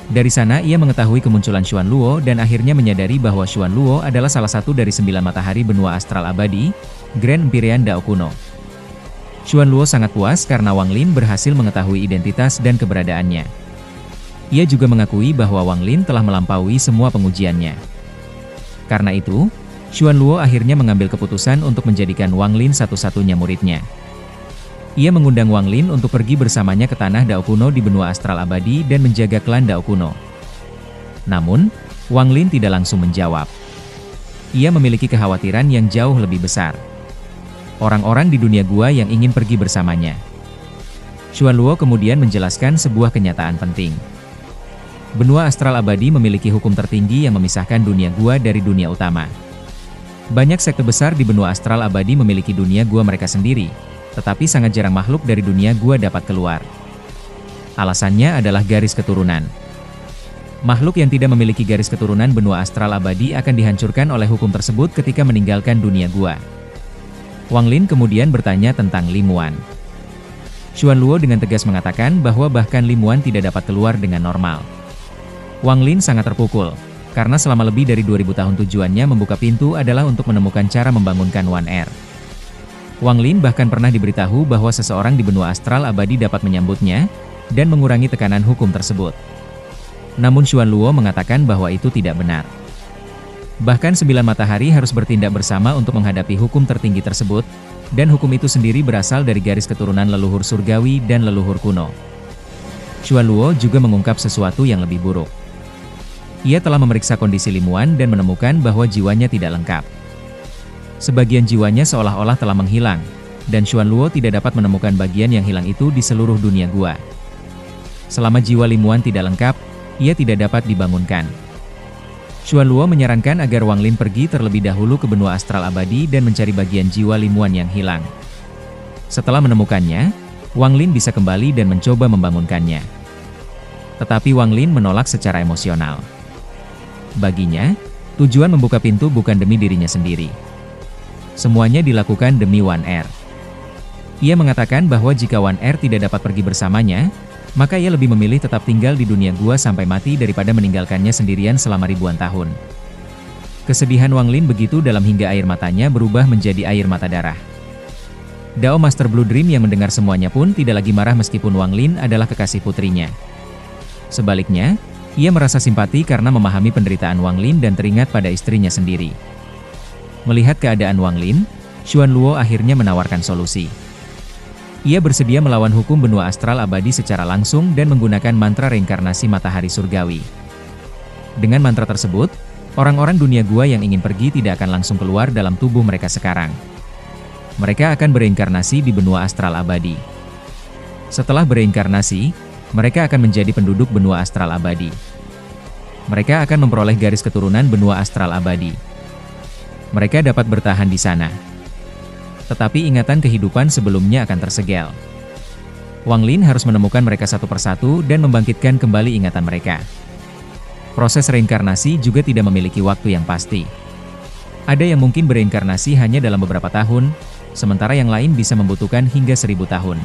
Dari sana ia mengetahui kemunculan Xuan Luo dan akhirnya menyadari bahwa Xuan Luo adalah salah satu dari 9 matahari benua astral abadi, Grand Empyrean Dao kuno. Xuan Luo sangat puas karena Wang Lin berhasil mengetahui identitas dan keberadaannya. Ia juga mengakui bahwa Wang Lin telah melampaui semua pengujiannya. Karena itu, Xuan Luo akhirnya mengambil keputusan untuk menjadikan Wang Lin satu-satunya muridnya. Ia mengundang Wang Lin untuk pergi bersamanya ke tanah Dao kuno di benua astral abadi dan menjaga klan Dao kuno. Namun, Wang Lin tidak langsung menjawab. Ia memiliki kekhawatiran yang jauh lebih besar. Orang-orang di dunia gua yang ingin pergi bersamanya. Xuanluo kemudian menjelaskan sebuah kenyataan penting. Benua astral abadi memiliki hukum tertinggi yang memisahkan dunia gua dari dunia utama. Banyak sekte besar di benua astral abadi memiliki dunia gua mereka sendiri, tetapi sangat jarang makhluk dari dunia gua dapat keluar. Alasannya adalah garis keturunan. Makhluk yang tidak memiliki garis keturunan benua astral abadi akan dihancurkan oleh hukum tersebut ketika meninggalkan dunia gua. Wang Lin kemudian bertanya tentang Limuan. Xuanluo dengan tegas mengatakan bahwa bahkan Limuan tidak dapat keluar dengan normal. Wang Lin sangat terpukul, karena selama lebih dari 2000 tahun tujuannya membuka pintu adalah untuk menemukan cara membangunkan One Air. Wang Lin bahkan pernah diberitahu bahwa seseorang di benua astral abadi dapat menyambutnya, dan mengurangi tekanan hukum tersebut. Namun Xuanluo mengatakan bahwa itu tidak benar. Bahkan 9 matahari harus bertindak bersama untuk menghadapi hukum tertinggi tersebut, dan hukum itu sendiri berasal dari garis keturunan leluhur surgawi dan leluhur kuno. Xuanluo juga mengungkap sesuatu yang lebih buruk. Ia telah memeriksa kondisi Limuan dan menemukan bahwa jiwanya tidak lengkap. Sebagian jiwanya seolah-olah telah menghilang, dan Xuanluo tidak dapat menemukan bagian yang hilang itu di seluruh dunia gua. Selama jiwa Limuan tidak lengkap, ia tidak dapat dibangunkan. Xuanluo menyarankan agar Wang Lin pergi terlebih dahulu ke benua astral abadi dan mencari bagian jiwa Limuan yang hilang. Setelah menemukannya, Wang Lin bisa kembali dan mencoba membangunkannya. Tetapi Wang Lin menolak secara emosional. Baginya, tujuan membuka pintu bukan demi dirinya sendiri. Semuanya dilakukan demi One Air. Ia mengatakan bahwa jika One Air tidak dapat pergi bersamanya, maka ia lebih memilih tetap tinggal di dunia gua sampai mati daripada meninggalkannya sendirian selama ribuan tahun. Kesedihan Wang Lin begitu dalam hingga air matanya berubah menjadi air mata darah. Dao Master Blue Dream yang mendengar semuanya pun tidak lagi marah meskipun Wang Lin adalah kekasih putrinya. Sebaliknya, ia merasa simpati karena memahami penderitaan Wang Lin dan teringat pada istrinya sendiri. Melihat keadaan Wang Lin, Xuanluo akhirnya menawarkan solusi. Ia bersedia melawan hukum benua astral abadi secara langsung dan menggunakan mantra reinkarnasi matahari surgawi. Dengan mantra tersebut, orang-orang dunia gua yang ingin pergi tidak akan langsung keluar dalam tubuh mereka sekarang. Mereka akan bereinkarnasi di benua astral abadi. Setelah bereinkarnasi, mereka akan menjadi penduduk benua astral abadi. Mereka akan memperoleh garis keturunan benua astral abadi. Mereka dapat bertahan di sana. Tetapi ingatan kehidupan sebelumnya akan tersegel. Wang Lin harus menemukan mereka satu persatu dan membangkitkan kembali ingatan mereka. Proses reinkarnasi juga tidak memiliki waktu yang pasti. Ada yang mungkin bereinkarnasi hanya dalam beberapa tahun, sementara yang lain bisa membutuhkan hingga 1000 tahun.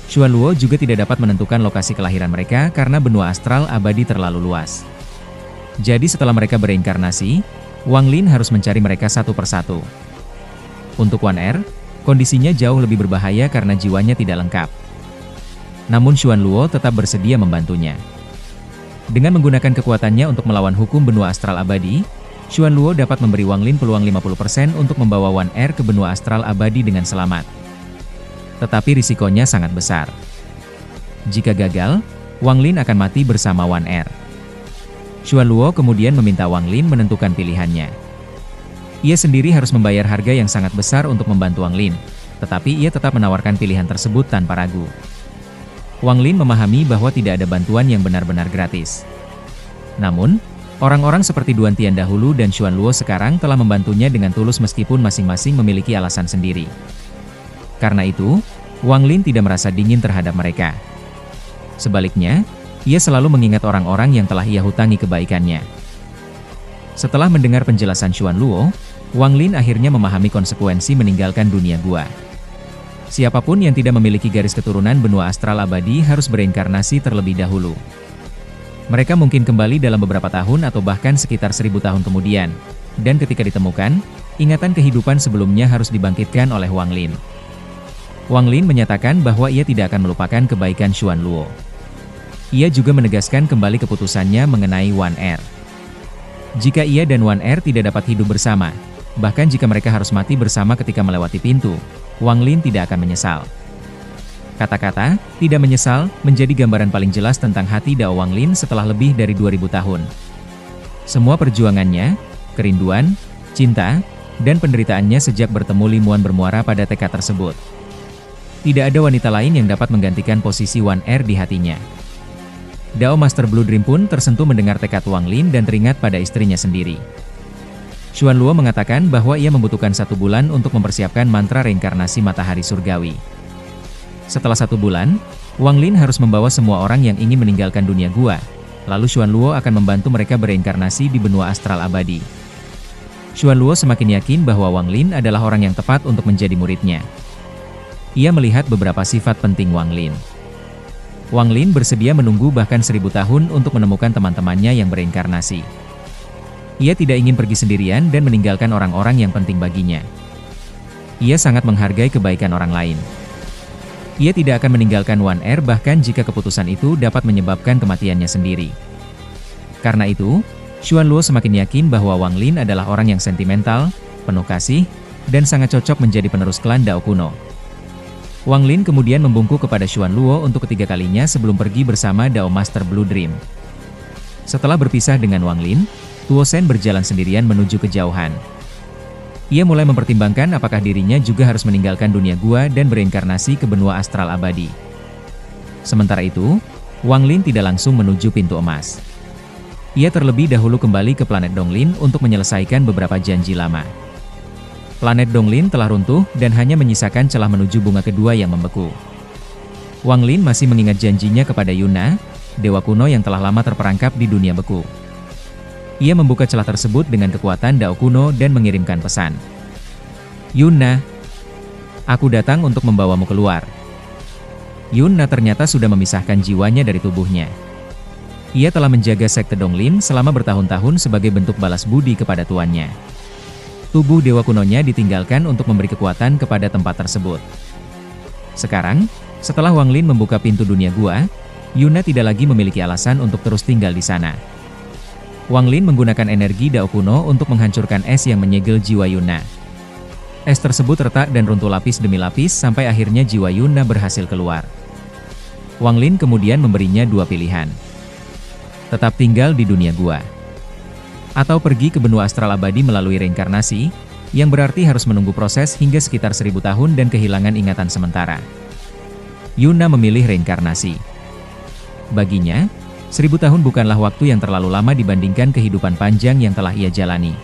Xuanluo juga tidak dapat menentukan lokasi kelahiran mereka karena benua astral abadi terlalu luas. Jadi setelah mereka bereinkarnasi, Wang Lin harus mencari mereka satu persatu. Untuk One Air, kondisinya jauh lebih berbahaya karena jiwanya tidak lengkap. Namun Xuanluo tetap bersedia membantunya. Dengan menggunakan kekuatannya untuk melawan hukum benua astral abadi, Xuanluo dapat memberi Wang Lin peluang 50% untuk membawa One Air ke benua astral abadi dengan selamat. Tetapi risikonya sangat besar. Jika gagal, Wang Lin akan mati bersama One Air. Xuanluo kemudian meminta Wang Lin menentukan pilihannya. Ia sendiri harus membayar harga yang sangat besar untuk membantu Wang Lin, tetapi ia tetap menawarkan pilihan tersebut tanpa ragu. Wang Lin memahami bahwa tidak ada bantuan yang benar-benar gratis. Namun, orang-orang seperti Duan Tian dahulu dan Xuanluo sekarang telah membantunya dengan tulus meskipun masing-masing memiliki alasan sendiri. Karena itu, Wang Lin tidak merasa dingin terhadap mereka. Sebaliknya, ia selalu mengingat orang-orang yang telah ia hutangi kebaikannya. Setelah mendengar penjelasan Xuanluo, Wang Lin akhirnya memahami konsekuensi meninggalkan dunia gua. Siapapun yang tidak memiliki garis keturunan benua astral abadi harus bereinkarnasi terlebih dahulu. Mereka mungkin kembali dalam beberapa tahun atau bahkan sekitar 1000 tahun kemudian, dan ketika ditemukan, ingatan kehidupan sebelumnya harus dibangkitkan oleh Wang Lin. Wang Lin menyatakan bahwa ia tidak akan melupakan kebaikan Xuanluo. Ia juga menegaskan kembali keputusannya mengenai One Air. Jika ia dan One Air tidak dapat hidup bersama, bahkan jika mereka harus mati bersama ketika melewati pintu, Wang Lin tidak akan menyesal. Kata-kata, tidak menyesal, menjadi gambaran paling jelas tentang hati Dao Wang Lin setelah lebih dari 2000 tahun. Semua perjuangannya, kerinduan, cinta, dan penderitaannya sejak bertemu Limuan bermuara pada tekad tersebut. Tidak ada wanita lain yang dapat menggantikan posisi Wan Er di hatinya. Dao Master Blue Dream pun tersentuh mendengar tekad Wang Lin dan teringat pada istrinya sendiri. Xuan Luo mengatakan bahwa ia membutuhkan 1 bulan untuk mempersiapkan mantra reinkarnasi matahari surgawi. Setelah 1 bulan, Wang Lin harus membawa semua orang yang ingin meninggalkan dunia gua, lalu Xuan Luo akan membantu mereka bereinkarnasi di benua astral abadi. Xuan Luo semakin yakin bahwa Wang Lin adalah orang yang tepat untuk menjadi muridnya. Ia melihat beberapa sifat penting Wang Lin. Wang Lin bersedia menunggu bahkan 1000 tahun untuk menemukan teman-temannya yang bereinkarnasi. Ia tidak ingin pergi sendirian dan meninggalkan orang-orang yang penting baginya. Ia sangat menghargai kebaikan orang lain. Ia tidak akan meninggalkan Wan Er bahkan jika keputusan itu dapat menyebabkan kematiannya sendiri. Karena itu, Xuan Luo semakin yakin bahwa Wang Lin adalah orang yang sentimental, penuh kasih, dan sangat cocok menjadi penerus klan Dao kuno. Wang Lin kemudian membungkuk kepada Xuan Luo untuk ketiga kalinya sebelum pergi bersama Dao Master Blue Dream. Setelah berpisah dengan Wang Lin, Tuo Shen berjalan sendirian menuju kejauhan. Ia mulai mempertimbangkan apakah dirinya juga harus meninggalkan dunia gua dan bereinkarnasi ke benua astral abadi. Sementara itu, Wang Lin tidak langsung menuju pintu emas. Ia terlebih dahulu kembali ke planet Donglin untuk menyelesaikan beberapa janji lama. Planet Donglin telah runtuh dan hanya menyisakan celah menuju bunga kedua yang membeku. Wang Lin masih mengingat janjinya kepada Yuna, dewa kuno yang telah lama terperangkap di dunia beku. Ia membuka celah tersebut dengan kekuatan Dao kuno dan mengirimkan pesan. Yuna, aku datang untuk membawamu keluar. Yuna ternyata sudah memisahkan jiwanya dari tubuhnya. Ia telah menjaga sekte Donglin selama bertahun-tahun sebagai bentuk balas budi kepada tuannya. Tubuh dewa kunonya ditinggalkan untuk memberi kekuatan kepada tempat tersebut. Sekarang, setelah Wang Lin membuka pintu dunia gua, Yuna tidak lagi memiliki alasan untuk terus tinggal di sana. Wang Lin menggunakan energi Dao kuno untuk menghancurkan es yang menyegel jiwa Yuna. Es tersebut retak dan runtuh lapis demi lapis sampai akhirnya jiwa Yuna berhasil keluar. Wang Lin kemudian memberinya 2 pilihan. Tetap tinggal di dunia gua, atau pergi ke benua astral abadi melalui reinkarnasi, yang berarti harus menunggu proses hingga sekitar 1000 tahun dan kehilangan ingatan sementara. Yuna memilih reinkarnasi. Baginya, 1000 tahun bukanlah waktu yang terlalu lama dibandingkan kehidupan panjang yang telah ia jalani.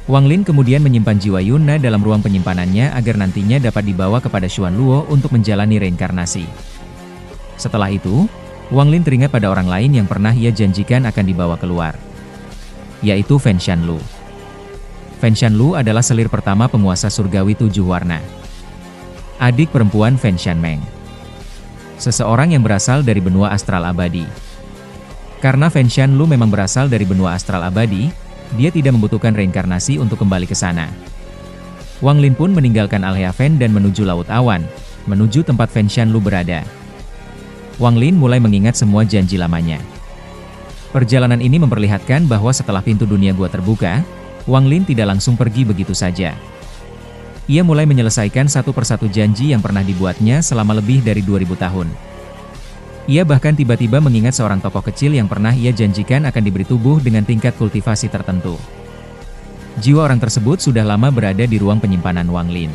Wang Lin kemudian menyimpan jiwa Yuna dalam ruang penyimpanannya agar nantinya dapat dibawa kepada Xuan Luo untuk menjalani reinkarnasi. Setelah itu, Wang Lin teringat pada orang lain yang pernah ia janjikan akan dibawa keluar, yaitu Fen Shanlu. Fen Shanlu adalah selir pertama penguasa surgawi 7 warna. Adik perempuan Fen Shanmeng. Seseorang yang berasal dari benua astral abadi. Karena Fen Shanlu memang berasal dari benua astral abadi, dia tidak membutuhkan reinkarnasi untuk kembali ke sana. Wang Lin pun meninggalkan Alhea Fen dan menuju Laut Awan, menuju tempat Fen Shanlu berada. Wang Lin mulai mengingat semua janji lamanya. Perjalanan ini memperlihatkan bahwa setelah pintu dunia gua terbuka, Wang Lin tidak langsung pergi begitu saja. Ia mulai menyelesaikan satu persatu janji yang pernah dibuatnya selama lebih dari 2000 tahun. Ia bahkan tiba-tiba mengingat seorang tokoh kecil yang pernah ia janjikan akan diberi tubuh dengan tingkat kultivasi tertentu. Jiwa orang tersebut sudah lama berada di ruang penyimpanan Wang Lin.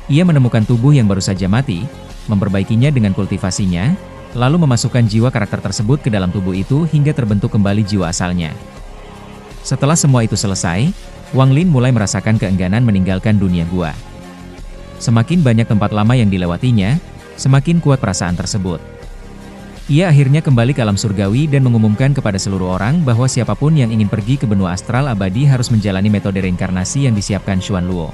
Ia menemukan tubuh yang baru saja mati, memperbaikinya dengan kultivasinya, lalu memasukkan jiwa karakter tersebut ke dalam tubuh itu hingga terbentuk kembali jiwa asalnya. Setelah semua itu selesai, Wang Lin mulai merasakan keengganan meninggalkan dunia gua. Semakin banyak tempat lama yang dilewatinya, semakin kuat perasaan tersebut. Ia akhirnya kembali ke alam surgawi dan mengumumkan kepada seluruh orang bahwa siapapun yang ingin pergi ke benua astral abadi harus menjalani metode reinkarnasi yang disiapkan Xuan Luo.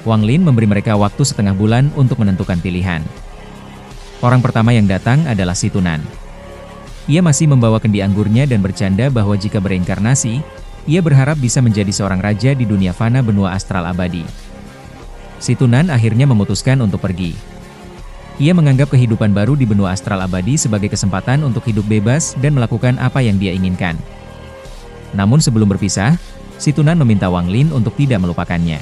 Wang Lin memberi mereka waktu setengah bulan untuk menentukan pilihan. Orang pertama yang datang adalah Si Tunan. Ia masih membawa kendi anggurnya dan bercanda bahwa jika bereinkarnasi, ia berharap bisa menjadi seorang raja di dunia fana benua astral abadi. Si Tunan akhirnya memutuskan untuk pergi. Ia menganggap kehidupan baru di benua astral abadi sebagai kesempatan untuk hidup bebas dan melakukan apa yang dia inginkan. Namun sebelum berpisah, Si Tunan meminta Wang Lin untuk tidak melupakannya.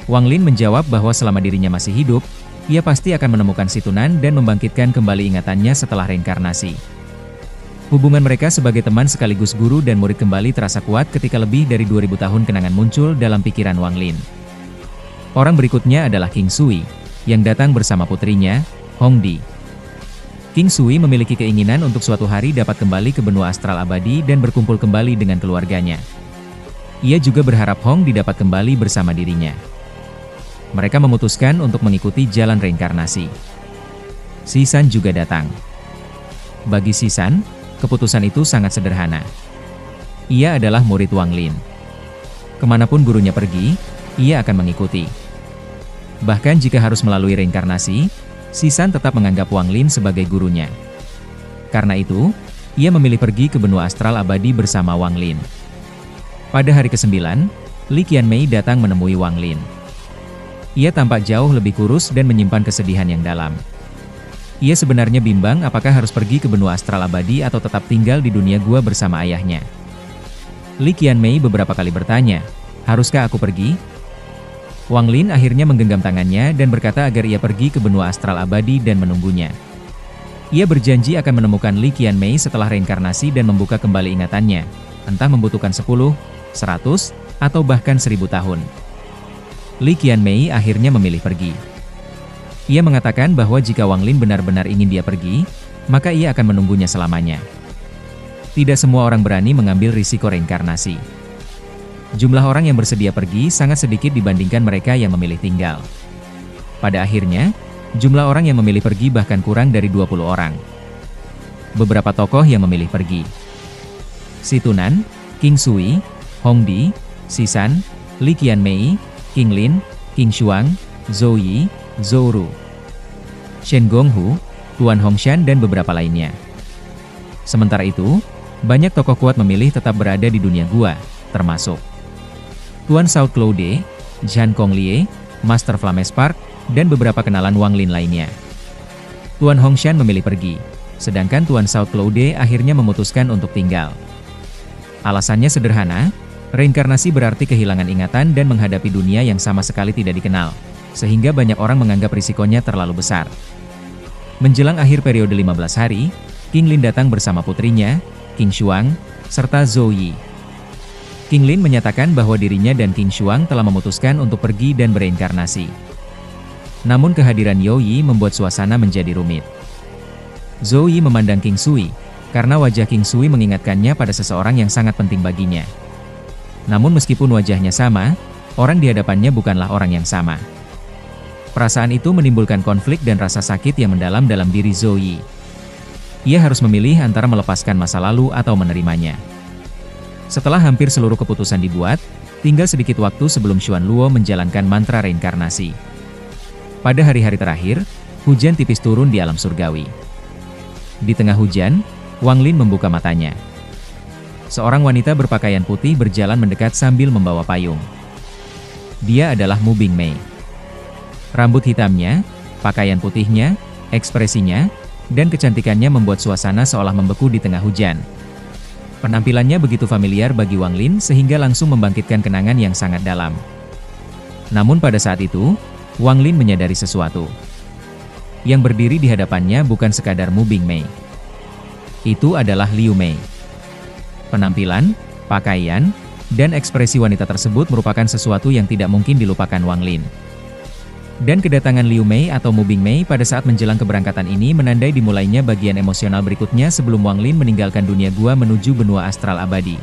Wang Lin menjawab bahwa selama dirinya masih hidup, ia pasti akan menemukan Si Tunan dan membangkitkan kembali ingatannya setelah reinkarnasi. Hubungan mereka sebagai teman sekaligus guru dan murid kembali terasa kuat ketika lebih dari 2000 tahun kenangan muncul dalam pikiran Wang Lin. Orang berikutnya adalah King Sui, yang datang bersama putrinya, Hong Di. King Sui memiliki keinginan untuk suatu hari dapat kembali ke benua astral abadi dan berkumpul kembali dengan keluarganya. Ia juga berharap Hong Di dapat kembali bersama dirinya. Mereka memutuskan untuk mengikuti jalan reinkarnasi. Sisan juga datang. Bagi Sisan, keputusan itu sangat sederhana. Ia adalah murid Wang Lin. Kemanapun gurunya pergi, ia akan mengikuti. Bahkan jika harus melalui reinkarnasi, Sisan tetap menganggap Wang Lin sebagai gurunya. Karena itu, ia memilih pergi ke benua astral abadi bersama Wang Lin. Pada hari ke-9, Li Qianmei datang menemui Wang Lin. Ia tampak jauh lebih kurus dan menyimpan kesedihan yang dalam. Ia sebenarnya bimbang apakah harus pergi ke benua astral abadi atau tetap tinggal di dunia gua bersama ayahnya. Li Qianmei beberapa kali bertanya, "Haruskah aku pergi?" Wang Lin akhirnya menggenggam tangannya dan berkata agar ia pergi ke benua astral abadi dan menunggunya. Ia berjanji akan menemukan Li Qianmei setelah reinkarnasi dan membuka kembali ingatannya, entah membutuhkan 10, 100, atau bahkan 1000 tahun. Li Qianmei akhirnya memilih pergi. Ia mengatakan bahwa jika Wang Lin benar-benar ingin dia pergi, maka ia akan menunggunya selamanya. Tidak semua orang berani mengambil risiko reinkarnasi. Jumlah orang yang bersedia pergi sangat sedikit dibandingkan mereka yang memilih tinggal. Pada akhirnya, jumlah orang yang memilih pergi bahkan kurang dari 20 orang. Beberapa tokoh yang memilih pergi: Situnan, King Sui, Hong Di, Sisan, Li Qianmei, King Lin, King Shuang, Zhou Yi, Zhou Ru, Shen Gonghu, Tuan Hongshan dan beberapa lainnya. Sementara itu, banyak tokoh kuat memilih tetap berada di dunia gua, termasuk Tuan Shao Claude, Zhan Konglie, Master Flame Spark, dan beberapa kenalan Wang Lin lainnya. Tuan Hongshan memilih pergi, sedangkan Tuan Shao Claude akhirnya memutuskan untuk tinggal. Alasannya sederhana, reinkarnasi berarti kehilangan ingatan dan menghadapi dunia yang sama sekali tidak dikenal, sehingga banyak orang menganggap risikonya terlalu besar. Menjelang akhir periode 15 hari, King Lin datang bersama putrinya, King Shuang, serta Zhou Yi. King Lin menyatakan bahwa dirinya dan King Shuang telah memutuskan untuk pergi dan bereinkarnasi. Namun kehadiran Zhou Yi membuat suasana menjadi rumit. Zhou Yi memandang King Sui, karena wajah King Sui mengingatkannya pada seseorang yang sangat penting baginya. Namun meskipun wajahnya sama, orang di hadapannya bukanlah orang yang sama. Perasaan itu menimbulkan konflik dan rasa sakit yang mendalam dalam diri Zhou Yi. Ia harus memilih antara melepaskan masa lalu atau menerimanya. Setelah hampir seluruh keputusan dibuat, tinggal sedikit waktu sebelum Xuan Luo menjalankan mantra reinkarnasi. Pada hari-hari terakhir, hujan tipis turun di alam surgawi. Di tengah hujan, Wang Lin membuka matanya. Seorang wanita berpakaian putih berjalan mendekat sambil membawa payung. Dia adalah Mu Bingmei. Rambut hitamnya, pakaian putihnya, ekspresinya, dan kecantikannya membuat suasana seolah membeku di tengah hujan. Penampilannya begitu familiar bagi Wang Lin sehingga langsung membangkitkan kenangan yang sangat dalam. Namun pada saat itu, Wang Lin menyadari sesuatu. Yang berdiri di hadapannya bukan sekadar Mu Bingmei. Itu adalah Liu Mei. Penampilan, pakaian, dan ekspresi wanita tersebut merupakan sesuatu yang tidak mungkin dilupakan Wang Lin. Dan kedatangan Liu Mei atau Mu Bingmei pada saat menjelang keberangkatan ini menandai dimulainya bagian emosional berikutnya sebelum Wang Lin meninggalkan dunia gua menuju benua astral abadi.